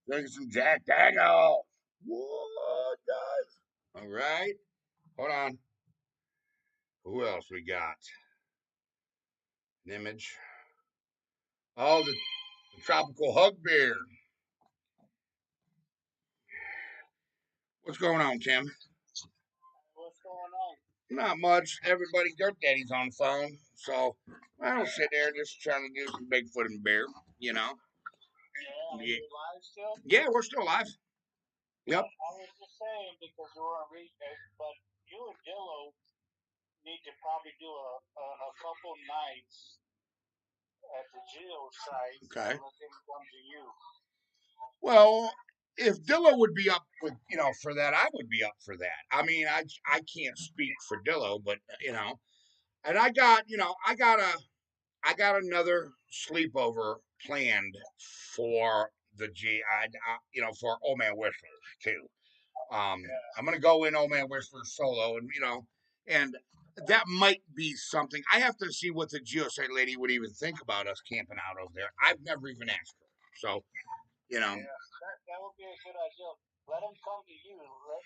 Drinking some Jack Daniel. What, guys? All right. Hold on. Who else we got? An image. Oh, the tropical hug bear. What's going on, Tim? What's going on? Not much. Everybody, Dirt Daddy's on the phone, so I don't sit there just trying to do some Bigfoot and bear, you know. Yeah, are Yeah, you live still? yeah, we're still alive. Yep. I was just saying because you were but you and Dillo need to probably do a couple nights at the Geo site Okay. and let them come to you. Well, if Dillo would be up with, for that, I would be up for that. I mean, I can't speak for Dillo, but and I got another sleepover planned for the for Old Man Whistlers too. I'm gonna go in Old Man Whistlers solo, and that might be something. I have to see what the geosite lady would even think about us camping out over there. I've never even asked her, so Yeah, that would be a good idea. Let them come to you.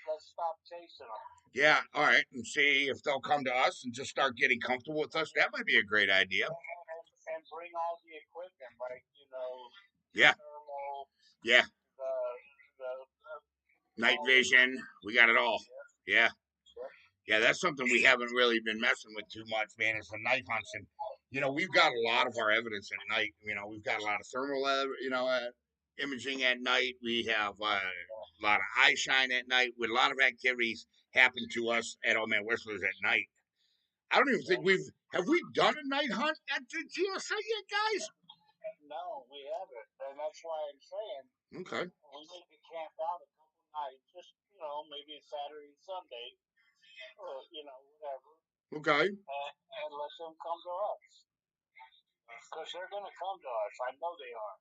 Let's stop chasing them. Yeah, all right, and see if they'll come to us and just start getting comfortable with us. That might be a great idea. And bring all the equipment, like Yeah, thermal, yeah. the Night vision, we got it all. Yeah. Yeah, that's something we haven't really been messing with too much, man. Is the night hunts, and we've got a lot of our evidence at night. We've got a lot of thermal, imaging at night. We have a lot of eye shine at night. With a lot of activities happen to us at Old Man Whistlers at night. I don't even think we done a night hunt at the GSA yet, guys. No, we haven't, and that's why I'm saying Okay. we need to camp out a couple nights, just maybe Saturday, Sunday, or whatever, Okay. and let them come to us because they're going to come to us. I know they are.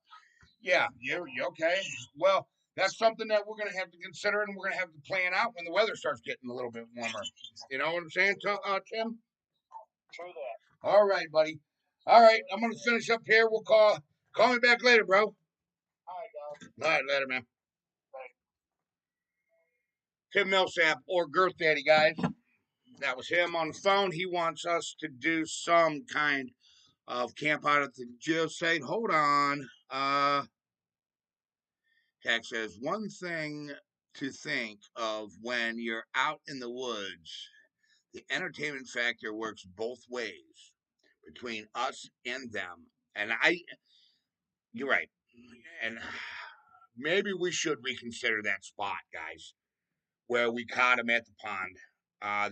Yeah, you okay? Well, that's something that we're going to have to consider, and we're going to have to plan out when the weather starts getting a little bit warmer. You know what I'm saying, Tim? True that. All right, buddy. All right, I'm going to finish up here. We'll call me back later, bro. All right, dog. All right, later, man. Bye. Tim Millsap or Girth Daddy, guys. That was him on the phone. He wants us to do some kind of camp out at the jail site. Hold on. Tech says one thing to think of when you're out in the woods. The entertainment factor works both ways between us and them. And you're right. And maybe we should reconsider that spot, guys, where we caught him at the pond,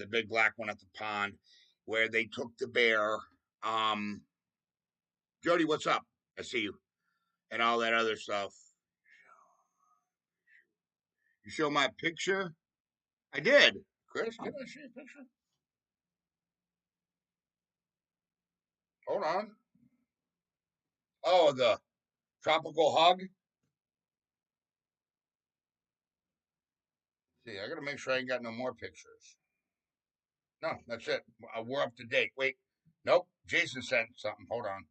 the big black one at the pond, where they took the bear. Jody, what's up? I see you. And all that other stuff. You show my picture? I did. Chris, can I see a picture? Hold on. Oh, the tropical hug. See, I gotta make sure I ain't got no more pictures. No, that's it. We're up to date. Wait, nope. Jason sent something. Hold on.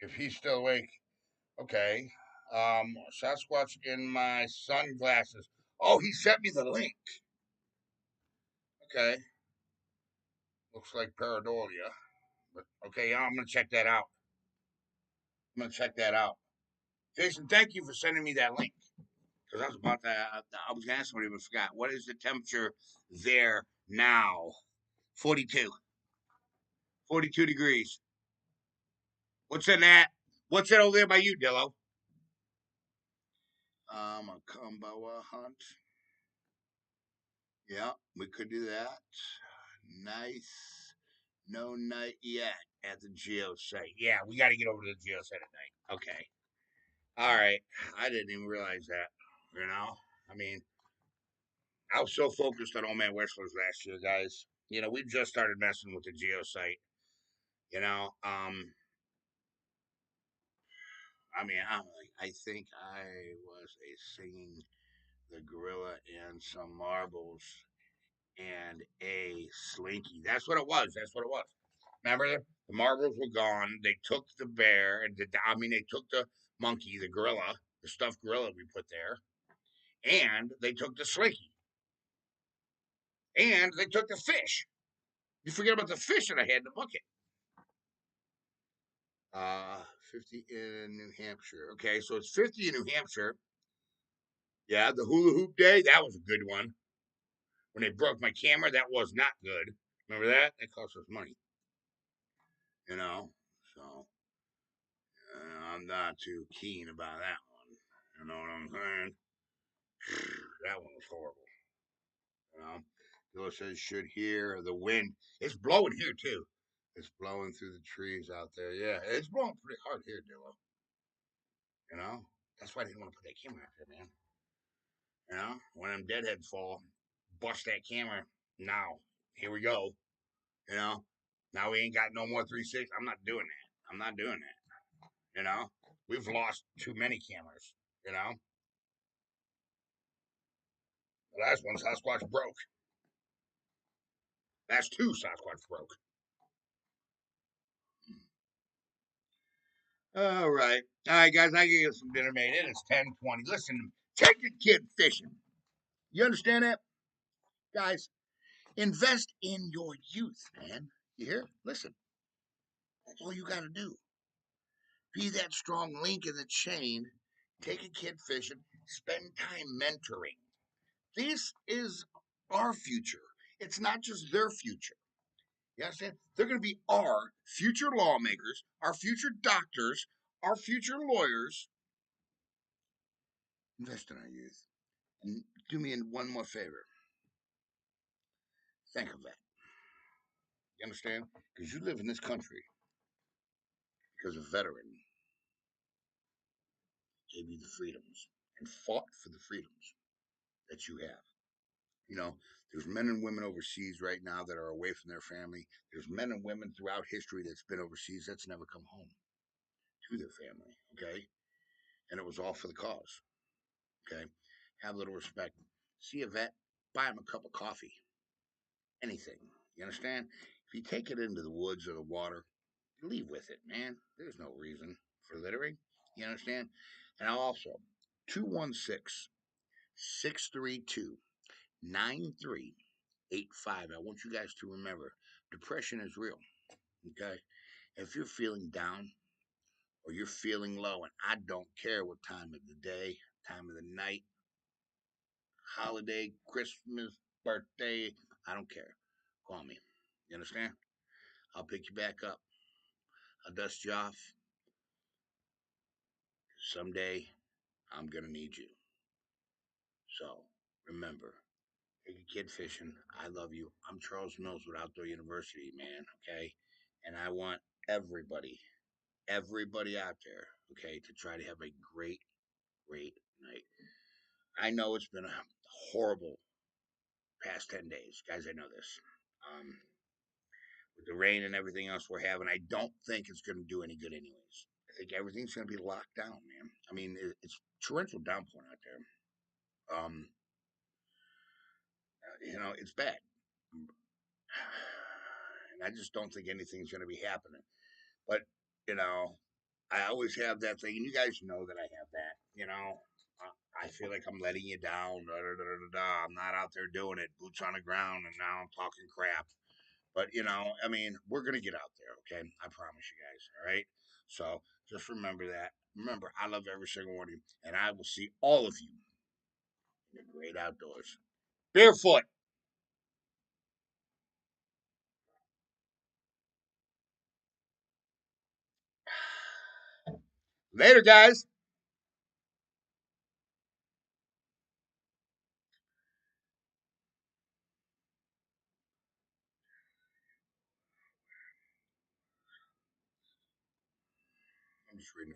If he's still awake, okay. Sasquatch in my sunglasses. Oh, he sent me the link. Okay, looks like pareidolia, but okay, yeah, I'm gonna check that out. I'm gonna check that out. Jason, thank you for sending me that link. Because I was about to, I was going to ask somebody, but forgot. What is the temperature there now? 42. 42 degrees. What's in that? What's that over there by you, Dillo? A combo hunt. Yeah, we could do that. Nice. No night yet at the geo site. Yeah, we got to get over to the geo site at night. Okay. All right. I didn't even realize that. I mean, I was so focused on Old Man Whistlers last year, guys. We just started messing with the geo site. You know, um, I think I was a singing the gorilla and some marbles and a slinky. That's what it was. That's what it was. Remember, the marbles were gone. They took the bear, and they took the monkey, the gorilla, the stuffed gorilla we put there, and they took the slinky, and they took the fish. You forget about the fish that I had in the bucket. 50 in New Hampshire. Okay, so it's 50 in New Hampshire. Yeah, the hula hoop day, that was a good one. When they broke my camera, that was not good. Remember that? That cost us money. You know, so I'm not too keen about that one. You know what I'm saying? That one was horrible. You know, Bill says should hear the wind. It's blowing here too. It's blowing through the trees out there. Yeah, it's blowing pretty hard here, Dillo. That's why I didn't want to put that camera out there, man. When them deadheads fall, bust that camera. Now, here we go. You know, now we ain't got no more 360. I'm not doing that. I'm not doing that. We've lost too many cameras. You know, the last one, Sasquatch broke. That's two Sasquatch broke. All right, guys. I can get some dinner made. It is 10:20. Listen, take a kid fishing. You understand that, guys? Invest in your youth, man. You hear? Listen, that's all you got to do. Be that strong link in the chain. Take a kid fishing. Spend time mentoring. This is our future. It's not just their future. You understand? They're going to be our future lawmakers, our future doctors, our future lawyers. Invest in our youth. And do me one more favor. Think of that. You understand? Because you live in this country because a veteran gave you the freedoms and fought for the freedoms that you have. You know, there's men and women overseas right now that are away from their family. There's men and women throughout history that's been overseas that's never come home to their family. Okay. And it was all for the cause. Okay. Have a little respect. See a vet, buy him a cup of coffee. Anything. You understand? If you take it into the woods or the water, leave with it, man. There's no reason for littering. You understand? And also, 216 632 9385. I want you guys to remember depression is real. Okay? If you're feeling down or you're feeling low, and I don't care what time of the day, time of the night, holiday, Christmas, birthday, I don't care. Call me. You understand? I'll pick you back up. I'll dust you off. Someday I'm going to need you. So remember, take a kid fishing. I love you. I'm Charles Mills with Outdoor University, man. Okay. And I want everybody out there, okay, to try to have a great night. I know it's been a horrible past 10 days. Guys, I know this. Um, with the rain and everything else we're having, I don't think it's going to do any good, anyways. I think everything's going to be locked down, man. I mean, it's torrential downpour out there. It's bad. And I just don't think anything's going to be happening. But, you know, I always have that thing, and you guys know that I have that. I feel like I'm letting you down. Da, da, da, da, da. I'm not out there doing it, boots on the ground, and now I'm talking crap. But I mean, we're gonna get out there, okay? I promise you guys. All right. So just remember that. Remember, I love every single one of you, and I will see all of you in the great outdoors. Barefoot. Later, guys. I'm just reading.